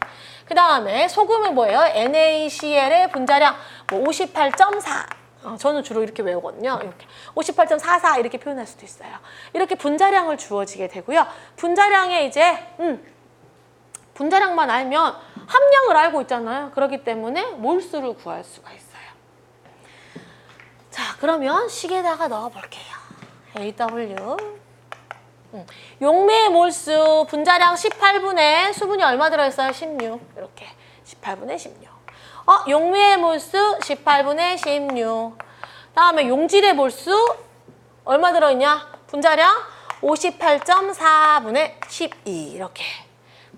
그 다음에 소금은 뭐예요? NaCl의 분자량 뭐 58.4. 저는 주로 이렇게 외우거든요. 이렇게 58.44 이렇게 표현할 수도 있어요. 이렇게 분자량을 주어지게 되고요. 분자량에 이제 분자량만 알면 함량을 알고 있잖아요. 그렇기 때문에 몰수를 구할 수가 있어요. 자, 그러면 식에다가 넣어볼게요. AW. 용매의 몰수 분자량 18분에 수분이 얼마 들어있어요? 16. 이렇게 18분의 16. 용매의 몰수 18분의 16. 다음에 용질의 몰수 얼마 들어있냐? 분자량 58.4분의 12. 이렇게.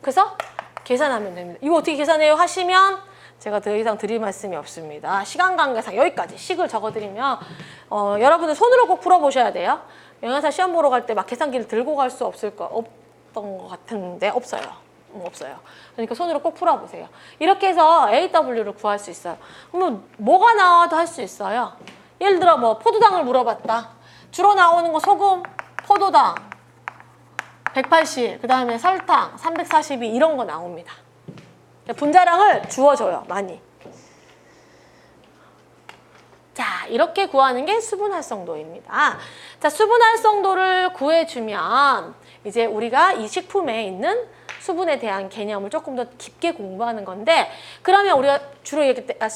그래서 계산하면 됩니다. 이거 어떻게 계산해요? 하시면 제가 더 이상 드릴 말씀이 없습니다. 시간 관계상 여기까지 식을 적어드리면 여러분들 손으로 꼭 풀어보셔야 돼요. 영양사 시험 보러 갈 때 막 계산기를 들고 갈 수 없던 것 같은데 없어요. 없어요. 그러니까 손으로 꼭 풀어보세요. 이렇게 해서 AW를 구할 수 있어요. 그러면 뭐가 나와도 할 수 있어요. 예를 들어 뭐 포도당을 물어봤다. 주로 나오는 거 소금, 포도당, 180, 그 다음에 설탕, 342 이런 거 나옵니다. 분자량을 주어줘요. 많이. 자, 이렇게 구하는 게 수분 활성도입니다. 자, 수분 활성도를 구해주면 이제 우리가 이 식품에 있는 수분에 대한 개념을 조금 더 깊게 공부하는 건데, 그러면 우리가 주로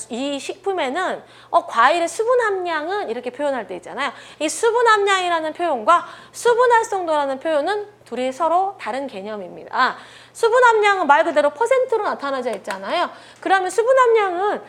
이 식품에는 과일의 수분 함량은 이렇게 표현할 때 있잖아요. 이 수분 함량이라는 표현과 수분 활성도라는 표현은 둘이 서로 다른 개념입니다. 수분 함량은 말 그대로 퍼센트로 나타나져 있잖아요. 그러면 수분 함량은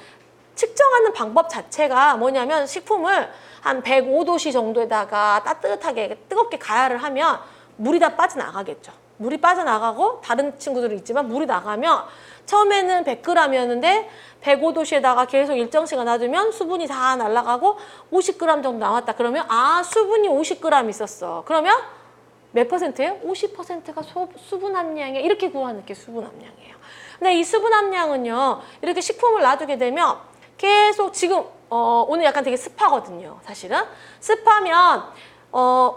측정하는 방법 자체가 뭐냐면 식품을 한 105도씨 정도에다가 따뜻하게 뜨겁게 가열을 하면 물이 다 빠져나가겠죠. 물이 빠져나가고 다른 친구들은 있지만 물이 나가면 처음에는 100g이었는데 105도씨에다가 계속 일정 시간 놔두면 수분이 다 날아가고 50g 정도 나왔다. 그러면 수분이 50g 있었어. 그러면 몇 퍼센트예요? 50%가 수분 함량이에요. 이렇게 구하는 게 수분 함량이에요. 근데 이 수분 함량은요. 이렇게 식품을 놔두게 되면 계속 지금 오늘 약간 되게 습하거든요. 사실은. 습하면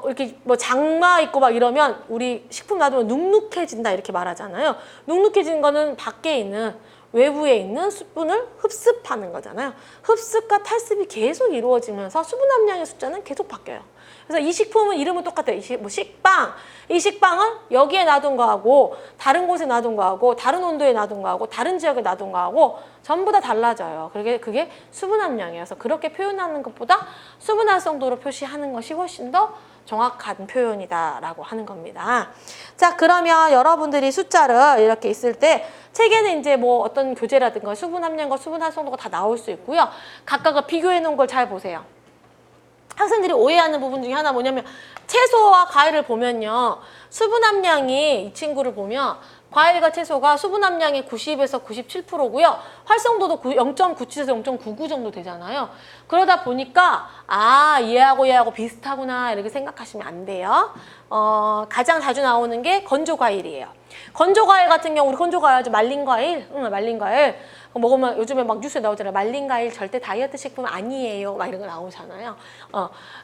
이렇게 뭐 장마 있고 막 이러면 우리 식품 놔두면 눅눅해진다 이렇게 말하잖아요. 눅눅해진 거는 밖에 있는 외부에 있는 수분을 흡습하는 거잖아요. 흡습과 탈습이 계속 이루어지면서 수분 함량의 숫자는 계속 바뀌어요. 그래서 이 식품은 이름은 똑같아요. 식빵. 이 식빵은 여기에 놔둔 거하고 다른 곳에 놔둔 거하고 다른 온도에 놔둔 거하고 다른 지역에 놔둔 거하고 전부 다 달라져요. 그게 수분 함량이어서 그렇게 표현하는 것보다 수분 활성도로 표시하는 것이 훨씬 더 정확한 표현이다라고 하는 겁니다. 자, 그러면 여러분들이 숫자를 이렇게 있을 때 책에는 이제 뭐 어떤 교재라든가 수분 함량과 수분 활성도가 다 나올 수 있고요. 각각을 비교해 놓은 걸 잘 보세요. 학생들이 오해하는 부분 중에 하나 뭐냐면 채소와 과일을 보면요. 수분 함량이 이 친구를 보면 과일과 채소가 수분 함량이 90에서 97%고요. 활성도도 0.97에서 0.99 정도 되잖아요. 그러다 보니까 얘하고 비슷하구나 이렇게 생각하시면 안 돼요. 가장 자주 나오는 게 건조 과일이에요. 건조 과일 같은 경우 우리 건조 과일 아주 말린 과일, 말린 과일 먹으면 요즘에 막 뉴스에 나오잖아요. 말린 과일 절대 다이어트 식품 아니에요. 막 이런 거 나오잖아요.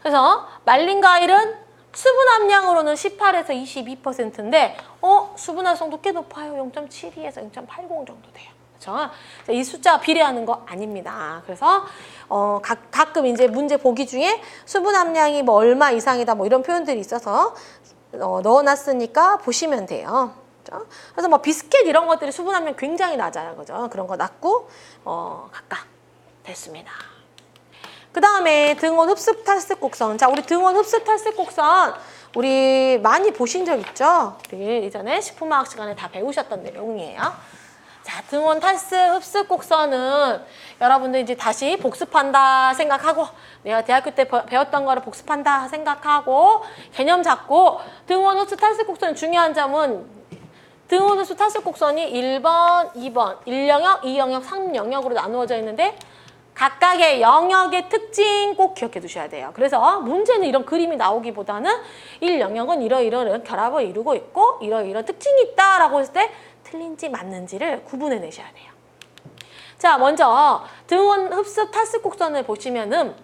그래서 말린 과일은 수분 함량으로는 18에서 22%인데 수분 활성도 꽤 높아요. 0.72에서 0.80 정도 돼요. 그렇죠? 이 숫자가 비례하는 거 아닙니다. 그래서 가끔 이제 문제 보기 중에 수분 함량이 뭐 얼마 이상이다 뭐 이런 표현들이 있어서 넣어놨으니까 보시면 돼요. 그렇죠? 그래서 뭐 비스켓 이런 것들이 수분 함량 굉장히 낮아요. 그죠? 그런 거 낮고 각각 됐습니다. 그 다음에 등원 흡습 탈습 곡선. 자, 우리 등원 흡습 탈습 곡선 우리 많이 보신 적 있죠? 우리 이전에 식품화학 시간에 다 배우셨던 내용이에요. 자, 등원 탈습 흡습 곡선은 여러분들 이제 다시 복습한다 생각하고 내가 대학교 때 배웠던 거를 복습한다 생각하고 개념 잡고 등원 흡습 탈습 곡선 중요한 점은 등원 흡습 탈습 곡선이 1번, 2번, 1영역, 2영역, 3영역으로 나누어져 있는데 각각의 영역의 특징 꼭 기억해 두셔야 돼요. 그래서 문제는 이런 그림이 나오기보다는 1영역은 이러이러한 결합을 이루고 있고 이러이러한 특징이 있다라고 했을 때 틀린지 맞는지를 구분해 내셔야 돼요. 자, 먼저 등원 흡습 탈습 곡선을 보시면은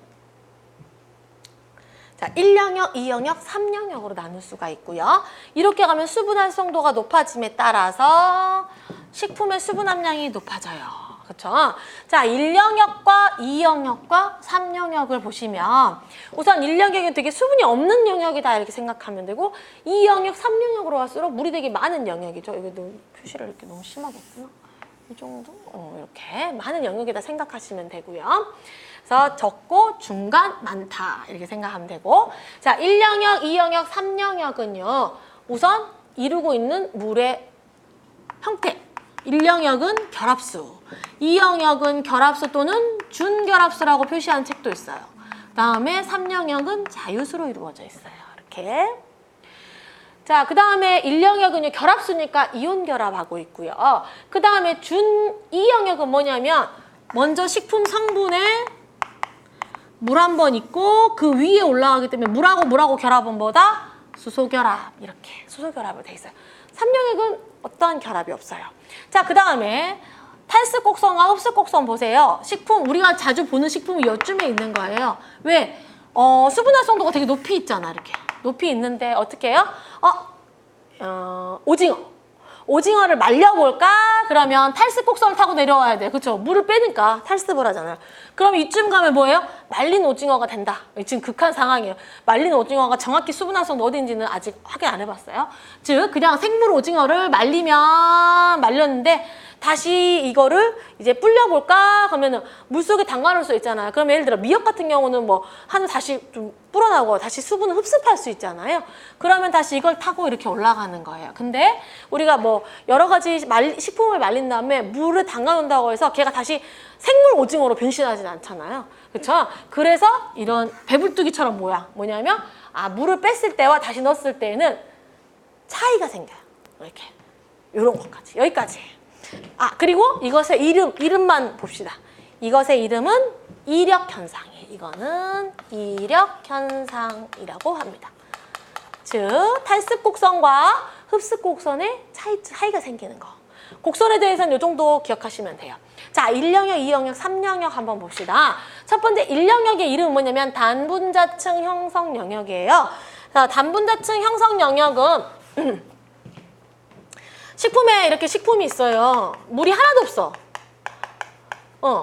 자, 1영역, 2영역, 3영역으로 나눌 수가 있고요. 이렇게 가면 수분 활성도가 높아짐에 따라서 식품의 수분 함량이 높아져요. 그렇죠? 자, 1영역과 2영역과 3영역을 보시면 우선 1영역은 되게 수분이 없는 영역이다 이렇게 생각하면 되고 2영역, 3영역으로 갈수록 물이 되게 많은 영역이죠. 이거 너무 표시를 이렇게 너무 심하게 했구나. 이 정도? 이렇게 많은 영역이다 생각하시면 되고요. 그래서 적고 중간 많다 이렇게 생각하면 되고 자 1영역, 2영역, 3영역은요 우선 이루고 있는 물의 형태 1영역은 결합수 2영역은 결합수 또는 준결합수라고 표시한 책도 있어요. 다음에 3영역은 자유수로 이루어져 있어요. 이렇게 자, 그 다음에 1영역은요 결합수니까 이온 결합하고 있고요. 그 다음에 2영역은 뭐냐면 먼저 식품 성분에 물 한 번 있고 그 위에 올라가기 때문에 물하고 결합은 뭐다? 수소결합 이렇게 수소결합으로 돼 있어요. 3영역은 어떠한 결합이 없어요. 자, 그 다음에 탈습 곡선과 흡습 곡선 보세요. 식품 우리가 자주 보는 식품이 이쯤에 있는 거예요. 왜? 수분 활성도가 되게 높이 있잖아. 이렇게 높이 있는데 어떻게 해요? 오징어를 말려볼까? 그러면 탈습 곡선을 타고 내려와야 돼. 그렇죠? 물을 빼니까 탈습을 하잖아요. 그럼 이쯤 가면 뭐예요? 말린 오징어가 된다. 지금 극한 상황이에요. 말린 오징어가 정확히 수분 활성도 어딘지는 아직 확인 안 해봤어요. 즉 그냥 생물 오징어를 말렸는데 다시 이거를 이제 불려볼까? 그러면은 물속에 담가놓을 수 있잖아요. 그럼 예를 들어 미역 같은 경우는 뭐 다시 좀 불어나고 다시 수분을 흡습할 수 있잖아요. 그러면 다시 이걸 타고 이렇게 올라가는 거예요. 근데 우리가 뭐 여러 가지 식품을 말린 다음에 물을 담가놓는다고 해서 걔가 다시 생물 오징어로 변신하진 않잖아요. 그렇죠? 그래서 이런 배불뚝이처럼 뭐냐면 물을 뺐을 때와 다시 넣었을 때는 차이가 생겨요. 이렇게 이런 것까지 여기까지. 그리고 이것의 이름만 봅시다. 이것의 이름은 이력현상이에요. 이거는 이력현상이라고 합니다. 즉 탈습곡선과 흡습곡선의 차이가 생기는 거. 곡선에 대해서는 이 정도 기억하시면 돼요. 자, 1영역, 2영역, 3영역 한번 봅시다. 첫 번째 1영역의 이름은 뭐냐면 단분자층 형성 영역이에요. 자, 단분자층 형성 영역은 식품에 이렇게 식품이 있어요. 물이 하나도 없어.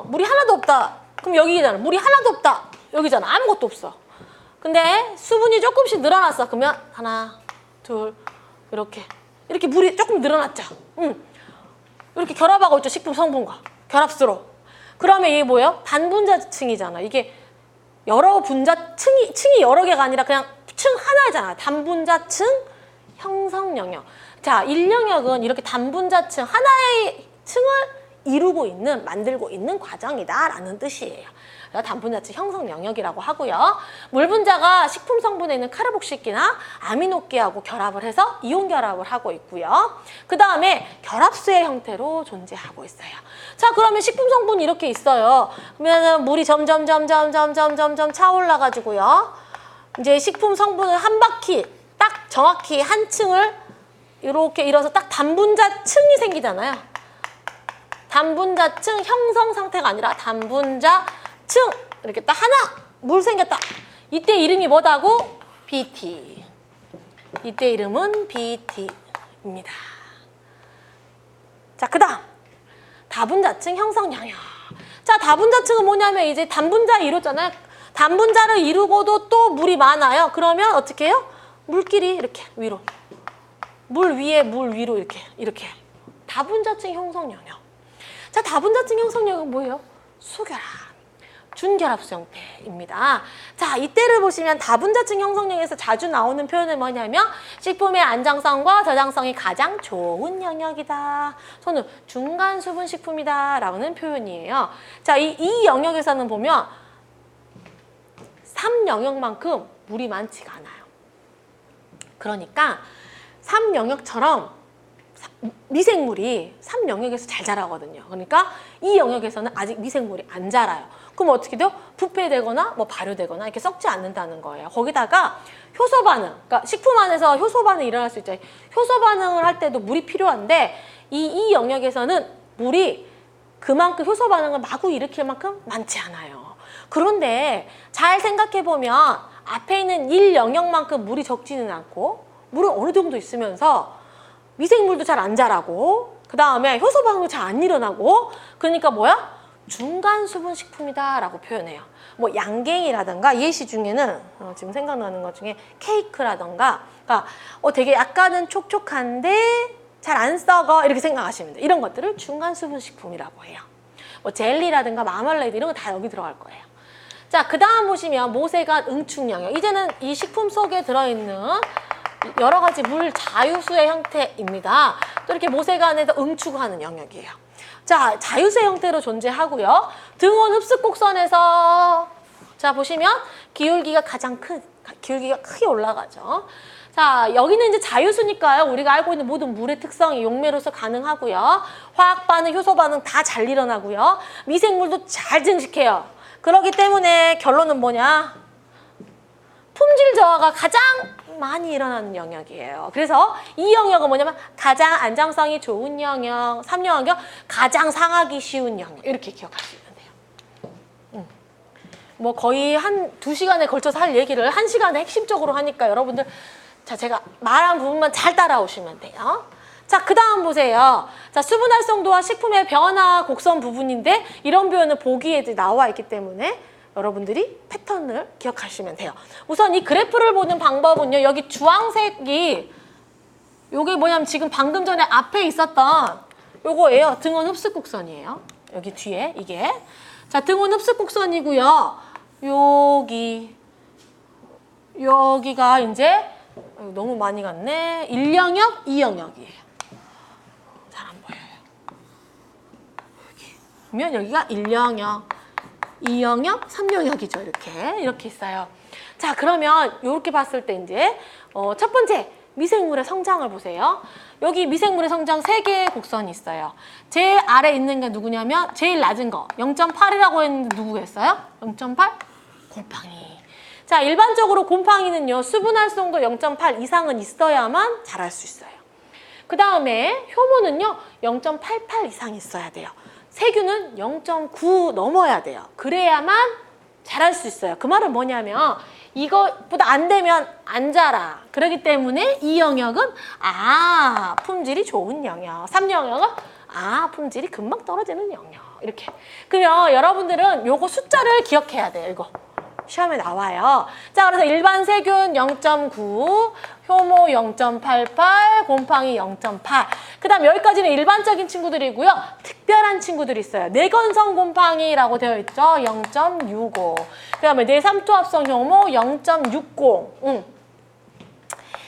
물이 하나도 없다. 그럼 여기잖아. 물이 하나도 없다. 여기잖아. 아무것도 없어. 근데 수분이 조금씩 늘어났어. 그러면 하나, 둘, 이렇게 물이 조금 늘어났죠. 이렇게 결합하고 있죠. 식품 성분과 결합수로. 그러면 이게 뭐예요? 단분자층이잖아. 이게 여러 층이 여러 개가 아니라 그냥 층 하나잖아. 단분자층 형성 영역. 자, 1영역은 이렇게 단분자층 하나의 층을 만들고 있는 과정이다라는 뜻이에요. 단분자층 형성 영역이라고 하고요. 물 분자가 식품 성분에 있는 카르복시기나 아미노기하고 결합을 해서 이온 결합을 하고 있고요. 그 다음에 결합수의 형태로 존재하고 있어요. 자, 그러면 식품 성분이 이렇게 있어요. 그러면 물이 점점 차올라가지고요. 이제 식품 성분을 한 바퀴 딱 정확히 한 층을 이렇게 일어서 딱 단분자층이 생기잖아요. 단분자층 형성 상태가 아니라 단분자층 이렇게 딱 하나 물 생겼다. 이때 이름이 뭐다고? BT. 이때 이름은 BT입니다. 자, 그다음 다분자층 형성 영역. 자, 다분자층은 뭐냐면 이제 단분자 이뤘잖아요. 단분자를 이루고도 또 물이 많아요. 그러면 어떻게 해요? 물끼리 이렇게 위로. 물 위에 물 위로 이렇게 다분자층 형성 영역. 자, 다분자층 형성 영역은 뭐예요? 수결합, 준결합수 형태입니다. 자, 이때를 보시면 다분자층 형성 영역에서 자주 나오는 표현은 뭐냐면 식품의 안정성과 저장성이 가장 좋은 영역이다. 또는 중간 수분 식품이다 라는 표현이에요. 자, 이 영역에서는 보면 3영역만큼 물이 많지가 않아요. 그러니까 3영역처럼 미생물이 3영역에서 잘 자라거든요. 그러니까 이 영역에서는 아직 미생물이 안 자라요. 그럼 어떻게 돼요? 부패되거나 뭐 발효되거나 이렇게 썩지 않는다는 거예요. 거기다가 효소 반응, 그러니까 식품 안에서 효소 반응이 일어날 수 있죠. 효소 반응을 할 때도 물이 필요한데 이 영역에서는 물이 그만큼 효소 반응을 마구 일으킬 만큼 많지 않아요. 그런데 잘 생각해 보면 앞에 있는 1영역만큼 물이 적지는 않고 물은 어느 정도 있으면서 미생물도 잘 안 자라고 그 다음에 효소 반응도 잘 안 일어나고 그러니까 뭐야? 중간 수분 식품이다라고 표현해요. 뭐 양갱이라든가 예시 중에는 지금 생각나는 것 중에 케이크라든가 그러니까 되게 약간은 촉촉한데 잘 안 썩어 이렇게 생각하시면 돼요. 이런 것들을 중간 수분 식품이라고 해요. 뭐 젤리라든가 마멀레이드 이런 거 다 여기 들어갈 거예요. 자, 그 다음 보시면 모세관 응축 영역. 이제는 이 식품 속에 들어있는 여러 가지 물 자유수의 형태입니다. 또 이렇게 모세관에서 응축하는 영역이에요. 자, 자유수의 형태로 존재하고요. 등원 흡습 곡선에서 자 보시면 기울기가 기울기가 크게 올라가죠. 자, 여기는 이제 자유수니까요. 우리가 알고 있는 모든 물의 특성이 용매로서 가능하고요. 화학 반응, 효소 반응 다 잘 일어나고요. 미생물도 잘 증식해요. 그렇기 때문에 결론은 뭐냐? 품질 저하가 가장 많이 일어나는 영역이에요. 그래서 이 영역은 뭐냐면 가장 안정성이 좋은 영역, 3영역, 가장 상하기 쉬운 영역 이렇게 기억하시면 돼요. 뭐 거의 한 2시간에 걸쳐서 할 얘기를 1시간에 핵심적으로 하니까 여러분들 자 제가 말한 부분만 잘 따라오시면 돼요. 자, 그 다음 보세요. 자, 수분 활성도와 식품의 변화 곡선 부분인데 이런 표현은 보기에 나와 있기 때문에 여러분들이 패턴을 기억하시면 돼요. 우선 이 그래프를 보는 방법은요. 여기 주황색이 요게 뭐냐면 지금 방금 전에 앞에 있었던 요거예요. 등원 흡습 곡선이에요. 여기 뒤에 이게. 자, 등원 흡습 곡선이고요. 여기가 이제 너무 많이 갔네. 1영역, 2영역이에요. 잘 안 보여요. 그러면 여기가 1영역. 2영역, 3영역이죠. 이렇게 있어요. 자, 그러면 이렇게 봤을 때 이제 첫 번째 미생물의 성장을 보세요. 여기 미생물의 성장 3개의 곡선이 있어요. 제일 아래 있는 게 누구냐면 제일 낮은 거 0.8이라고 했는데 누구겠어요? 0.8? 곰팡이. 자, 일반적으로 곰팡이는요. 수분 활성도 0.8 이상은 있어야만 자랄 수 있어요. 그 다음에 효모는요. 0.88 이상 있어야 돼요. 세균은 0.9 넘어야 돼요. 그래야만 자랄 수 있어요. 그 말은 뭐냐면 이것보다 안 되면 안 자라. 그렇기 때문에 이 영역은 품질이 좋은 영역. 3영역은 품질이 금방 떨어지는 영역. 이렇게. 그러면 여러분들은 요거 숫자를 기억해야 돼요. 이거. 시험에 나와요. 자, 그래서 일반 세균 0.9, 효모 0.88, 곰팡이 0.8. 그 다음 여기까지는 일반적인 친구들이고요. 특별한 친구들이 있어요. 내건성 곰팡이라고 되어 있죠. 0.65. 그 다음에 내삼투합성 효모 0.60.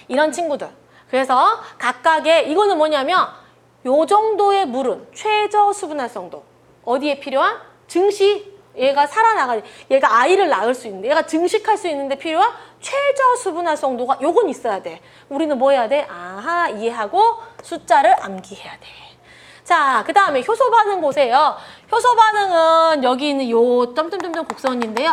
이런 친구들. 그래서 각각의 이거는 뭐냐면 요 정도의 물은 최저 수분 활성도. 어디에 필요한? 증식. 얘가 얘가 아이를 낳을 수 있는데, 얘가 증식할 수 있는데 필요한 최저 수분 활성도가 요건 있어야 돼. 우리는 뭐 해야 돼? 이해하고 숫자를 암기해야 돼. 자, 그 다음에 효소 반응 보세요. 효소 반응은 여기 있는 요 점점점점 곡선인데요.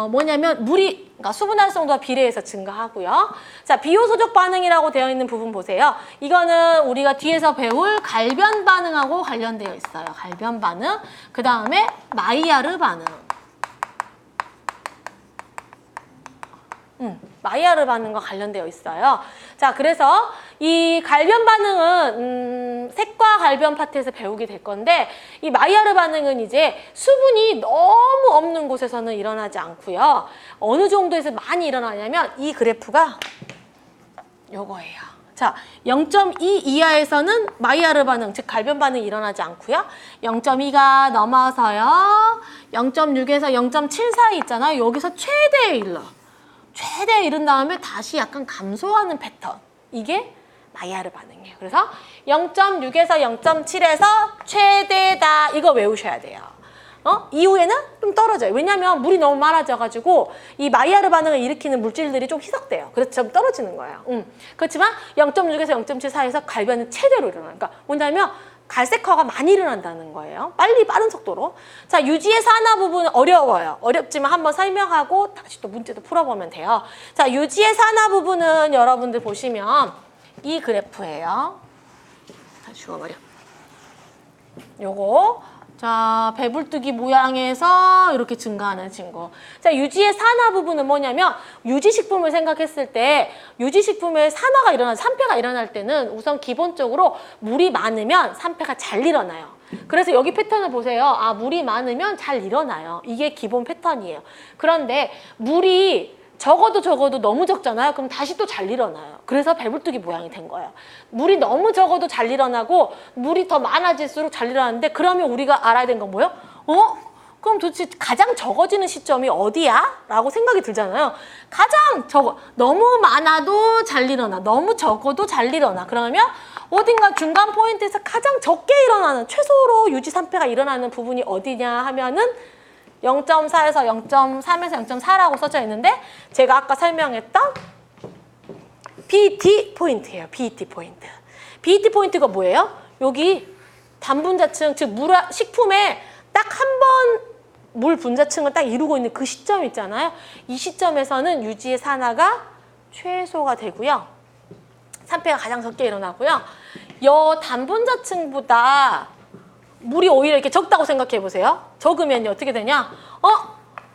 뭐냐면 그러니까 수분 활성도와 비례해서 증가하고요. 자, 비효소적 반응이라고 되어 있는 부분 보세요. 이거는 우리가 뒤에서 배울 갈변 반응하고 관련되어 있어요. 갈변 반응. 그 다음에 마이야르 반응. 마이야르 반응과 관련되어 있어요. 자, 그래서 이 갈변 반응은 색과 갈변 파트에서 배우게 될 건데 이 마이야르 반응은 이제 수분이 너무 없는 곳에서는 일어나지 않고요. 어느 정도에서 많이 일어나냐면 이 그래프가 요거예요. 자, 0.2 이하에서는 마이야르 반응, 즉 갈변 반응이 일어나지 않고요. 0.2가 넘어서요. 0.6에서 0.7 사이 있잖아요. 여기서 최대에 이른 다음에 다시 약간 감소하는 패턴. 이게 마이야르 반응이에요. 그래서 0.6에서 0.7에서 최대다. 이거 외우셔야 돼요. 이후에는 좀 떨어져요. 왜냐하면 물이 너무 많아져가지고 이 마이야르 반응을 일으키는 물질들이 좀 희석돼요. 그래서 좀 떨어지는 거예요. 그렇지만 0.6에서 0.7 사이에서 갈변은 최대로 일어나요. 그러니까 뭐냐면 갈색화가 많이 일어난다는 거예요. 빠른 속도로. 자, 유지의 산화 부분은 어려워요. 어렵지만 한번 설명하고 다시 또 문제도 풀어보면 돼요. 자, 유지의 산화 부분은 여러분들 보시면 이 그래프예요. 다 지워버려. 요거. 자, 배불뜨기 모양에서 이렇게 증가하는 친구. 자, 유지의 산화 부분은 뭐냐면 유지식품을 생각했을 때 유지식품의 산화가 산패가 일어날 때는 우선 기본적으로 물이 많으면 산패가 잘 일어나요. 그래서 여기 패턴을 보세요. 아, 물이 많으면 잘 일어나요. 이게 기본 패턴이에요. 그런데 물이 적어도 너무 적잖아요. 그럼 다시 또 잘 일어나요. 그래서 배불뜨기 모양이 된 거예요. 물이 너무 적어도 잘 일어나고 물이 더 많아질수록 잘 일어나는데 그러면 우리가 알아야 되는 건 뭐예요? 그럼 도대체 가장 적어지는 시점이 어디야? 라고 생각이 들잖아요. 가장 너무 많아도 잘 일어나. 너무 적어도 잘 일어나. 그러면 어딘가 중간 포인트에서 가장 적게 일어나는 최소로 유지 산패가 일어나는 부분이 어디냐 하면은 0.4에서 0.3에서 0.4라고 써져 있는데 제가 아까 설명했던 BET 포인트예요. BET 포인트. BET 포인트가 뭐예요? 여기 단분자층, 즉 식품에 딱 한 번 물 분자층을 딱 이루고 있는 그 시점 있잖아요. 이 시점에서는 유지의 산화가 최소가 되고요. 산패가 가장 적게 일어나고요. 여 단분자층보다 물이 오히려 이렇게 적다고 생각해 보세요. 적으면요 어떻게 되냐?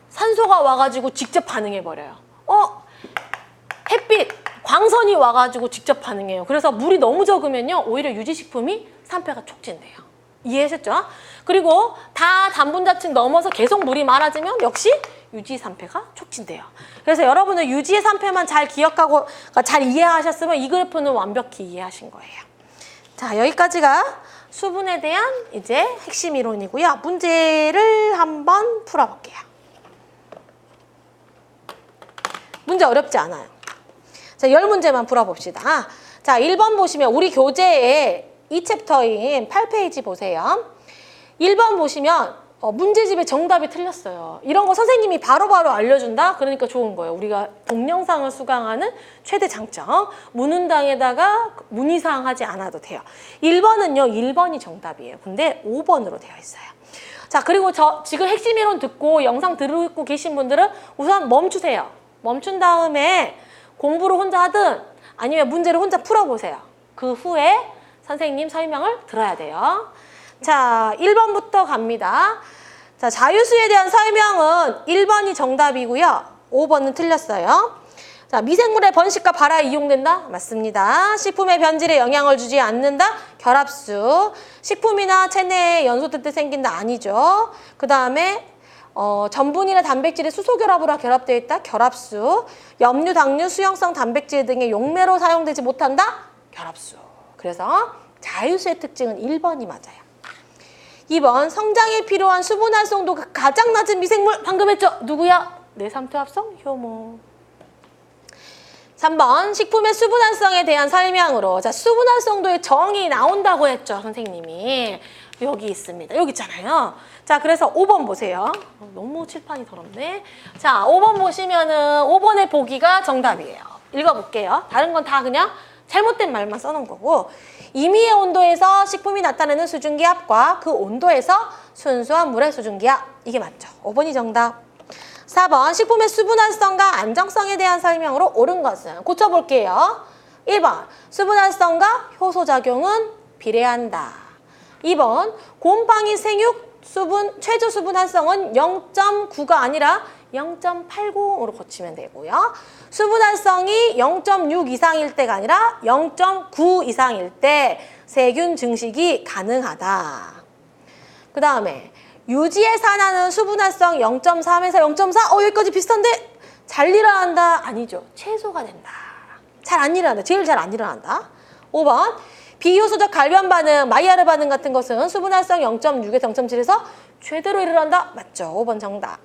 산소가 와가지고 직접 반응해버려요. 햇빛, 광선이 와가지고 직접 반응해요. 그래서 물이 너무 적으면요 오히려 유지식품이 산패가 촉진돼요. 이해하셨죠? 그리고 다 단분자층 넘어서 계속 물이 많아지면 역시 유지 산패가 촉진돼요. 그래서 여러분은 유지의 산패만 잘 기억하고 잘 이해하셨으면 이 그래프는 완벽히 이해하신 거예요. 자, 여기까지가 수분에 대한 이제 핵심 이론이고요. 문제를 한번 풀어볼게요. 문제 어렵지 않아요. 자, 10문제만 풀어봅시다. 자, 1번 보시면 우리 교재에 이 챕터인 8페이지 보세요. 1번 보시면 문제집에 정답이 틀렸어요. 이런 거 선생님이 바로바로 알려준다? 그러니까 좋은 거예요. 우리가 동영상을 수강하는 최대 장점. 문운당에다가 문의사항 하지 않아도 돼요. 1번은요. 1번이 정답이에요. 근데 5번으로 되어 있어요. 자, 그리고 지금 핵심 이론 듣고 영상 들고 계신 분들은 우선 멈추세요. 멈춘 다음에 공부를 혼자 하든 아니면 문제를 혼자 풀어보세요. 그 후에 선생님 설명을 들어야 돼요. 자, 1번부터 갑니다. 자, 자유수에 대한 설명은 1번이 정답이고요. 5번은 틀렸어요. 자, 미생물의 번식과 발화에 이용된다? 맞습니다. 식품의 변질에 영향을 주지 않는다? 결합수. 식품이나 체내에 연소 뜰 때 생긴다? 아니죠. 그 다음에 전분이나 단백질이 수소결합으로 결합되어 있다? 결합수. 염류, 당류, 수용성 단백질 등의 용매로 사용되지 못한다? 결합수. 그래서 자유수의 특징은 1번이 맞아요. 2번, 성장에 필요한 수분 활성도가 가장 낮은 미생물 방금 했죠? 누구야? 내삼투합성 효모. 3번, 식품의 수분 활성에 대한 설명으로 자, 수분 활성도의 정의 나온다고 했죠, 선생님이. 여기 있습니다. 여기 있잖아요. 자, 그래서 5번 보세요. 너무 칠판이 더럽네. 자, 5번 보시면은 5번의 보기가 정답이에요. 읽어볼게요. 다른 건 다 그냥 잘못된 말만 써놓은 거고, 임의의 온도에서 식품이 나타내는 수증기압과 그 온도에서 순수한 물의 수증기압. 이게 맞죠. 5번이 정답. 4번, 식품의 수분 활성과 안정성에 대한 설명으로 옳은 것은 고쳐볼게요. 1번, 수분 활성과 효소작용은 비례한다. 2번, 곰팡이 생육 수분 최저 수분 활성은 0.9가 아니라 0.80으로 고치면 되고요. 수분 활성이 0.6 이상일 때가 아니라 0.9 이상일 때 세균 증식이 가능하다. 그 다음에 유지의 산화는 수분 활성 0.3에서 0.4? 여기까지 비슷한데 잘 일어난다? 아니죠. 최소가 된다. 잘 안 일어난다. 제일 잘 안 일어난다. 5번, 비효소적 갈변 반응, 마이야르 반응 같은 것은 수분 활성 0.6에서 0.7에서 최대로 일어난다? 맞죠. 5번 정답.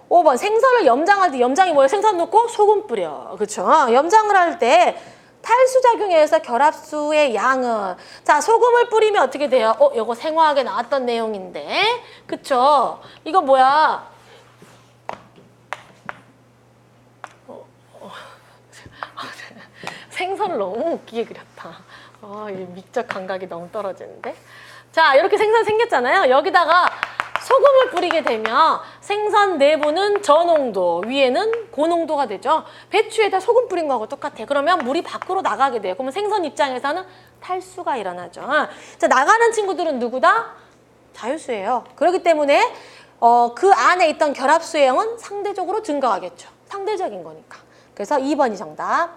5번, 생선을 염장할 때 염장이 뭐예요? 생선 넣고 소금 뿌려. 그렇죠? 염장을 할 때 탈수작용에 의해서 결합수의 양은 자 소금을 뿌리면 어떻게 돼요? 요거 생화학에 나왔던 내용인데 그쵸? 이거 뭐야? 생선을 너무 웃기게 그렸다. 이 미적 감각이 너무 떨어지는데. 자, 이렇게 생선 생겼잖아요. 여기다가 소금을 뿌리게 되면 생선 내부는 저농도, 위에는 고농도가 되죠. 배추에다 소금 뿌린 거하고 똑같아요. 그러면 물이 밖으로 나가게 돼요. 그러면 생선 입장에서는 탈수가 일어나죠. 자, 나가는 친구들은 누구다? 자유수예요. 그렇기 때문에 그 안에 있던 결합수의 양은 상대적으로 증가하겠죠. 상대적인 거니까. 그래서 2번이 정답.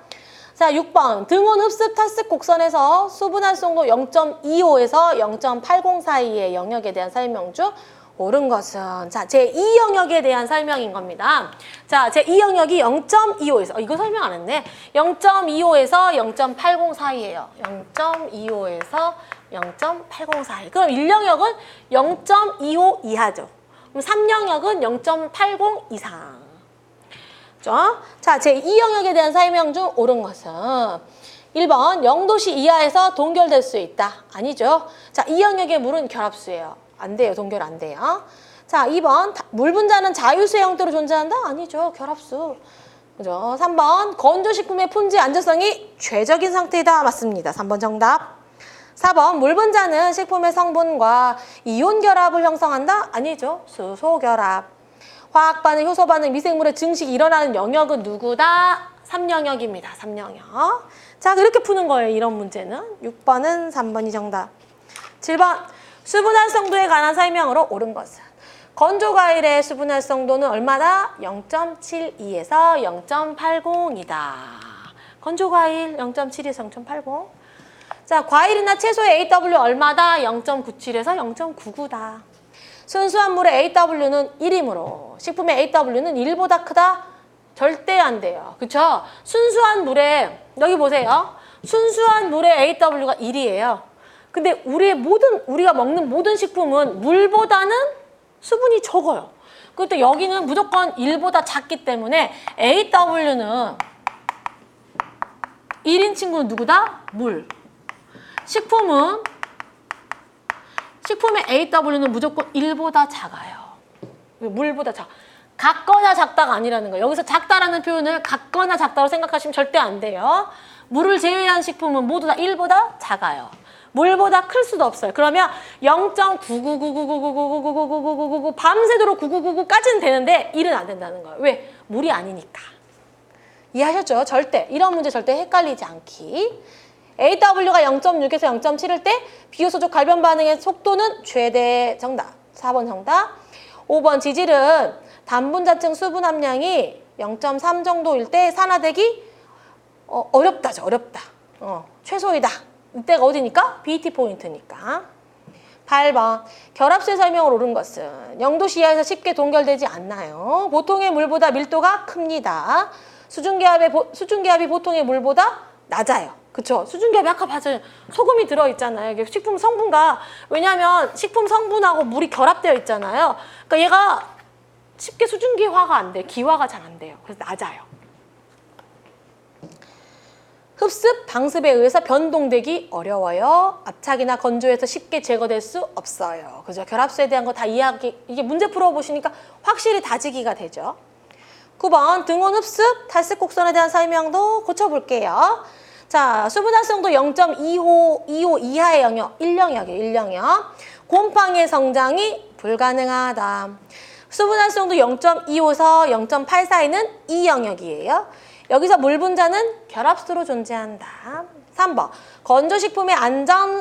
자, 6번. 등온 흡습 탈습 곡선에서 수분 활성도 0.25에서 0.80 사이의 영역에 대한 설명 중 옳은 것은 자, 제2 영역에 대한 설명인 겁니다. 자, 제2 영역이 0.25에서 이거 설명 안 했네. 0.25에서 0.80 사이예요. 0.25에서 0.80 사이. 그럼 1영역은 0.25 이하죠. 그럼 3영역은 0.80 이상. 자, 제2영역에 대한 설명 중 옳은 것은 1번 0도씨 이하에서 동결될 수 있다. 아니죠. 자, 2영역의 물은 결합수예요. 안 돼요. 동결 안 돼요. 자, 2번 물 분자는 자유수의 형태로 존재한다. 아니죠. 결합수. 그죠? 3번 건조식품의 품질 안전성이 최적인 상태이다. 맞습니다. 3번 정답. 4번 물 분자는 식품의 성분과 이온 결합을 형성한다. 아니죠. 수소 결합. 화학 반응, 효소 반응, 미생물의 증식이 일어나는 영역은 누구다? 3영역입니다. 3영역. 자, 이렇게 푸는 거예요. 이런 문제는. 6번은 3번이 정답. 7번 수분 활성도에 관한 설명으로 옳은 것은 건조과일의 수분 활성도는 얼마다? 0.72에서 0.80이다. 건조과일 0.72에서 0.80. 자, 과일이나 채소의 AW 얼마다? 0.97에서 0.99다. 순수한 물의 AW는 1이므로 식품의 AW는 1보다 크다? 절대 안 돼요. 그쵸? 순수한 물에 여기 보세요. 순수한 물의 AW가 1이에요. 근데 우리가 먹는 모든 식품은 물보다는 수분이 적어요. 그것도 여기는 무조건 1보다 작기 때문에 AW는 1인 친구는 누구다? 물. 식품의 AW는 무조건 1보다 작아요. 물보다 같거나 작다가 아니라는 거예요. 여기서 작다라는 표현을 같거나 작다고 생각하시면 절대 안 돼요. 물을 제외한 식품은 모두 다 1보다 작아요. 물보다 클 수도 없어요. 그러면 0.9999999999999 밤새도록 9999까지는 되는데 1은 안 된다는 거예요. 왜? 물이 아니니까. 이해하셨죠? 절대. 이런 문제 절대 헷갈리지 않기. AW가 0.6에서 0.7일 때 비효소적 갈변 반응의 속도는 최대. 정답. 4번 정답. 5번 지질은 단분자층 수분 함량이 0.3 정도일 때 산화되기 어렵다죠. 어렵다. 최소이다. 이때가 어디니까? BT 포인트니까. 8번 결합수의 설명을 옳은 것은 0도씨 이하에서 쉽게 동결되지 않나요? 보통의 물보다 밀도가 큽니다. 수중기압이 보통의 물보다 낮아요. 그쵸? 수중기압이 아까 봤잖아요. 소금이 들어있잖아요. 이게 식품 성분과, 왜냐하면 식품 성분하고 물이 결합되어 있잖아요. 그러니까 얘가 쉽게 수증기화가 안 돼요. 기화가 잘 안 돼요. 그래서 낮아요. 흡습, 방습에 의해서 변동되기 어려워요. 압착이나 건조해서 쉽게 제거될 수 없어요. 그죠? 결합수에 대한 거 다 이해하기, 이게 문제 풀어보시니까 확실히 다지기가 되죠. 9번 등온 흡습, 탈습 곡선에 대한 설명도 고쳐볼게요. 자, 수분 활성도 0.25 이하의 영역, 1영역이에요. 1영역. 곰팡이의 성장이 불가능하다. 수분 활성도 0.25에서 0.8 사이는 2영역이에요. 여기서 물 분자는 결합수로 존재한다. 3번 건조식품의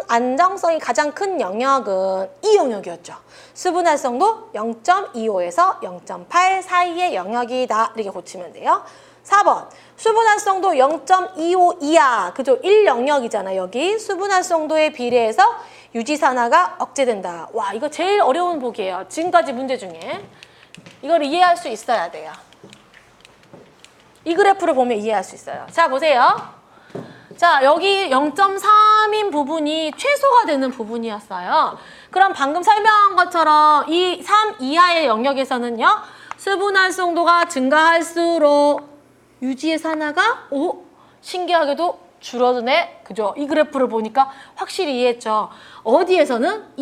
안정성이 가장 큰 영역은 2영역이었죠. 수분 활성도 0.25에서 0.8 사이의 영역이다. 이렇게 고치면 돼요. 4번 수분 활성도 0.25 이하, 그죠? 1영역이잖아. 여기 수분 활성도에 비례해서 유지산화가 억제된다. 와, 이거 제일 어려운 보기예요. 지금까지 문제 중에. 이걸 이해할 수 있어야 돼요. 이 그래프를 보면 이해할 수 있어요. 자, 보세요. 자, 여기 0.3인 부분이 최소가 되는 부분이었어요. 그럼 방금 설명한 것처럼 이 3 이하의 영역에서는요, 수분 활성도가 증가할수록 유지의 산화가 신기하게도 줄어드네. 그죠? 이 그래프를 보니까 확실히 이해했죠. 어디에서는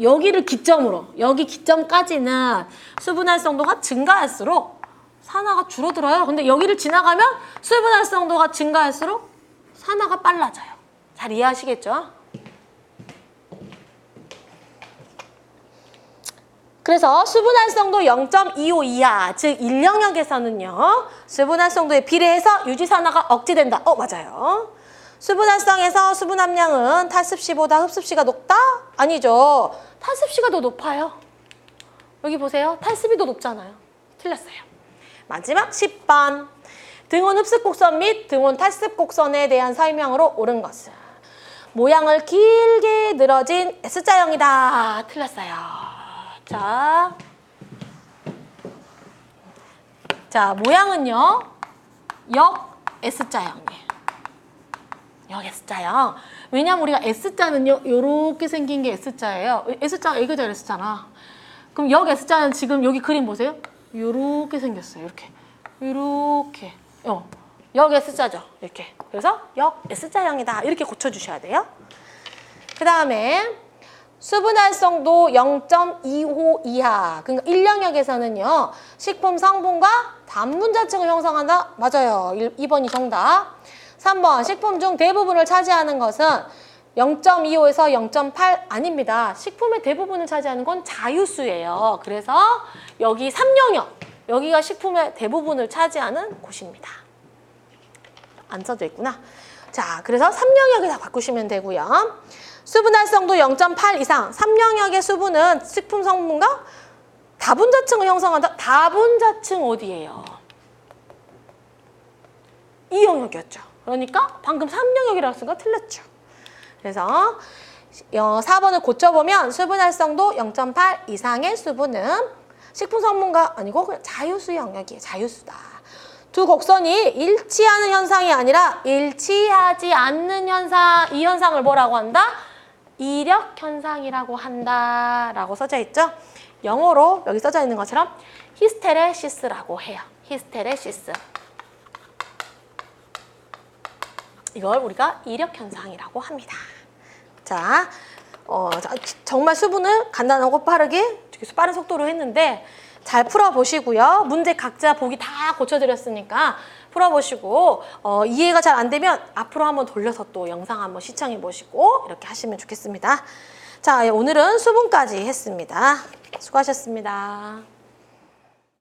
여기를 기점으로, 여기 기점까지는 수분 활성도가 증가할수록 산화가 줄어들어요. 근데 여기를 지나가면 수분 활성도가 증가할수록 산화가 빨라져요. 잘 이해하시겠죠? 그래서 수분 활성도 0.25 이하, 즉 1영역에서는요. 수분 활성도에 비례해서 유지산화가 억제된다. 맞아요. 수분 활성에서 수분 함량은 탈습시보다 흡습시가 높다? 아니죠. 탈습시가 더 높아요. 여기 보세요. 탈습이 더 높잖아요. 틀렸어요. 마지막 10번. 등온 흡습 곡선 및 등온 탈습 곡선에 대한 설명으로 옳은 것은 모양을 길게 늘어진 S자형이다. 틀렸어요. 자, 모양은요. 역 S자형이에요. 역 S자형. 왜냐면 우리가 S자는요. 요렇게 생긴 게 S자예요. S자가 이거자 S잖아. 그럼 역 S자는 지금 여기 그림 보세요. 요렇게 생겼어요. 이렇게. 역 S자죠. 이렇게. 그래서 역 S자형이다. 이렇게 고쳐주셔야 돼요. 그 다음에 수분 활성도 0.25 이하. 그러니까 1영역에서는요. 식품 성분과 단분자층을 형성한다. 맞아요. 2번이 정답. 3번 식품 중 대부분을 차지하는 것은 0.25에서 0.8 아닙니다. 식품의 대부분을 차지하는 건 자유수예요. 그래서 여기 3영역. 여기가 식품의 대부분을 차지하는 곳입니다. 안 써져 있구나. 자, 그래서 3영역에다 바꾸시면 되고요. 수분 활성도 0.8 이상, 3영역의 수분은 식품 성분과 다분자층을 형성한다. 다분자층 어디예요? 2영역이었죠. 그러니까 방금 3영역이라고 쓴 거 틀렸죠. 그래서 4번을 고쳐보면 수분 활성도 0.8 이상의 수분은 식품 성분과 아니고 그냥 자유수 영역이에요. 자유수다. 두 곡선이 일치하는 현상이 아니라 일치하지 않는 현상, 이 현상을 뭐라고 한다? 이력 현상이라고 한다라고 써져 있죠. 영어로 여기 써져 있는 것처럼 히스테레시스라고 해요. 히스테레시스. 이걸 우리가 이력 현상이라고 합니다. 자, 정말 수분을 간단하고 빠르게 빠른 속도로 했는데 잘 풀어보시고요. 문제 각자 보기 다 고쳐드렸으니까 풀어보시고 이해가 잘 안 되면 앞으로 한번 돌려서 또 영상 한번 시청해 보시고 이렇게 하시면 좋겠습니다. 자, 오늘은 수분까지 했습니다. 수고하셨습니다.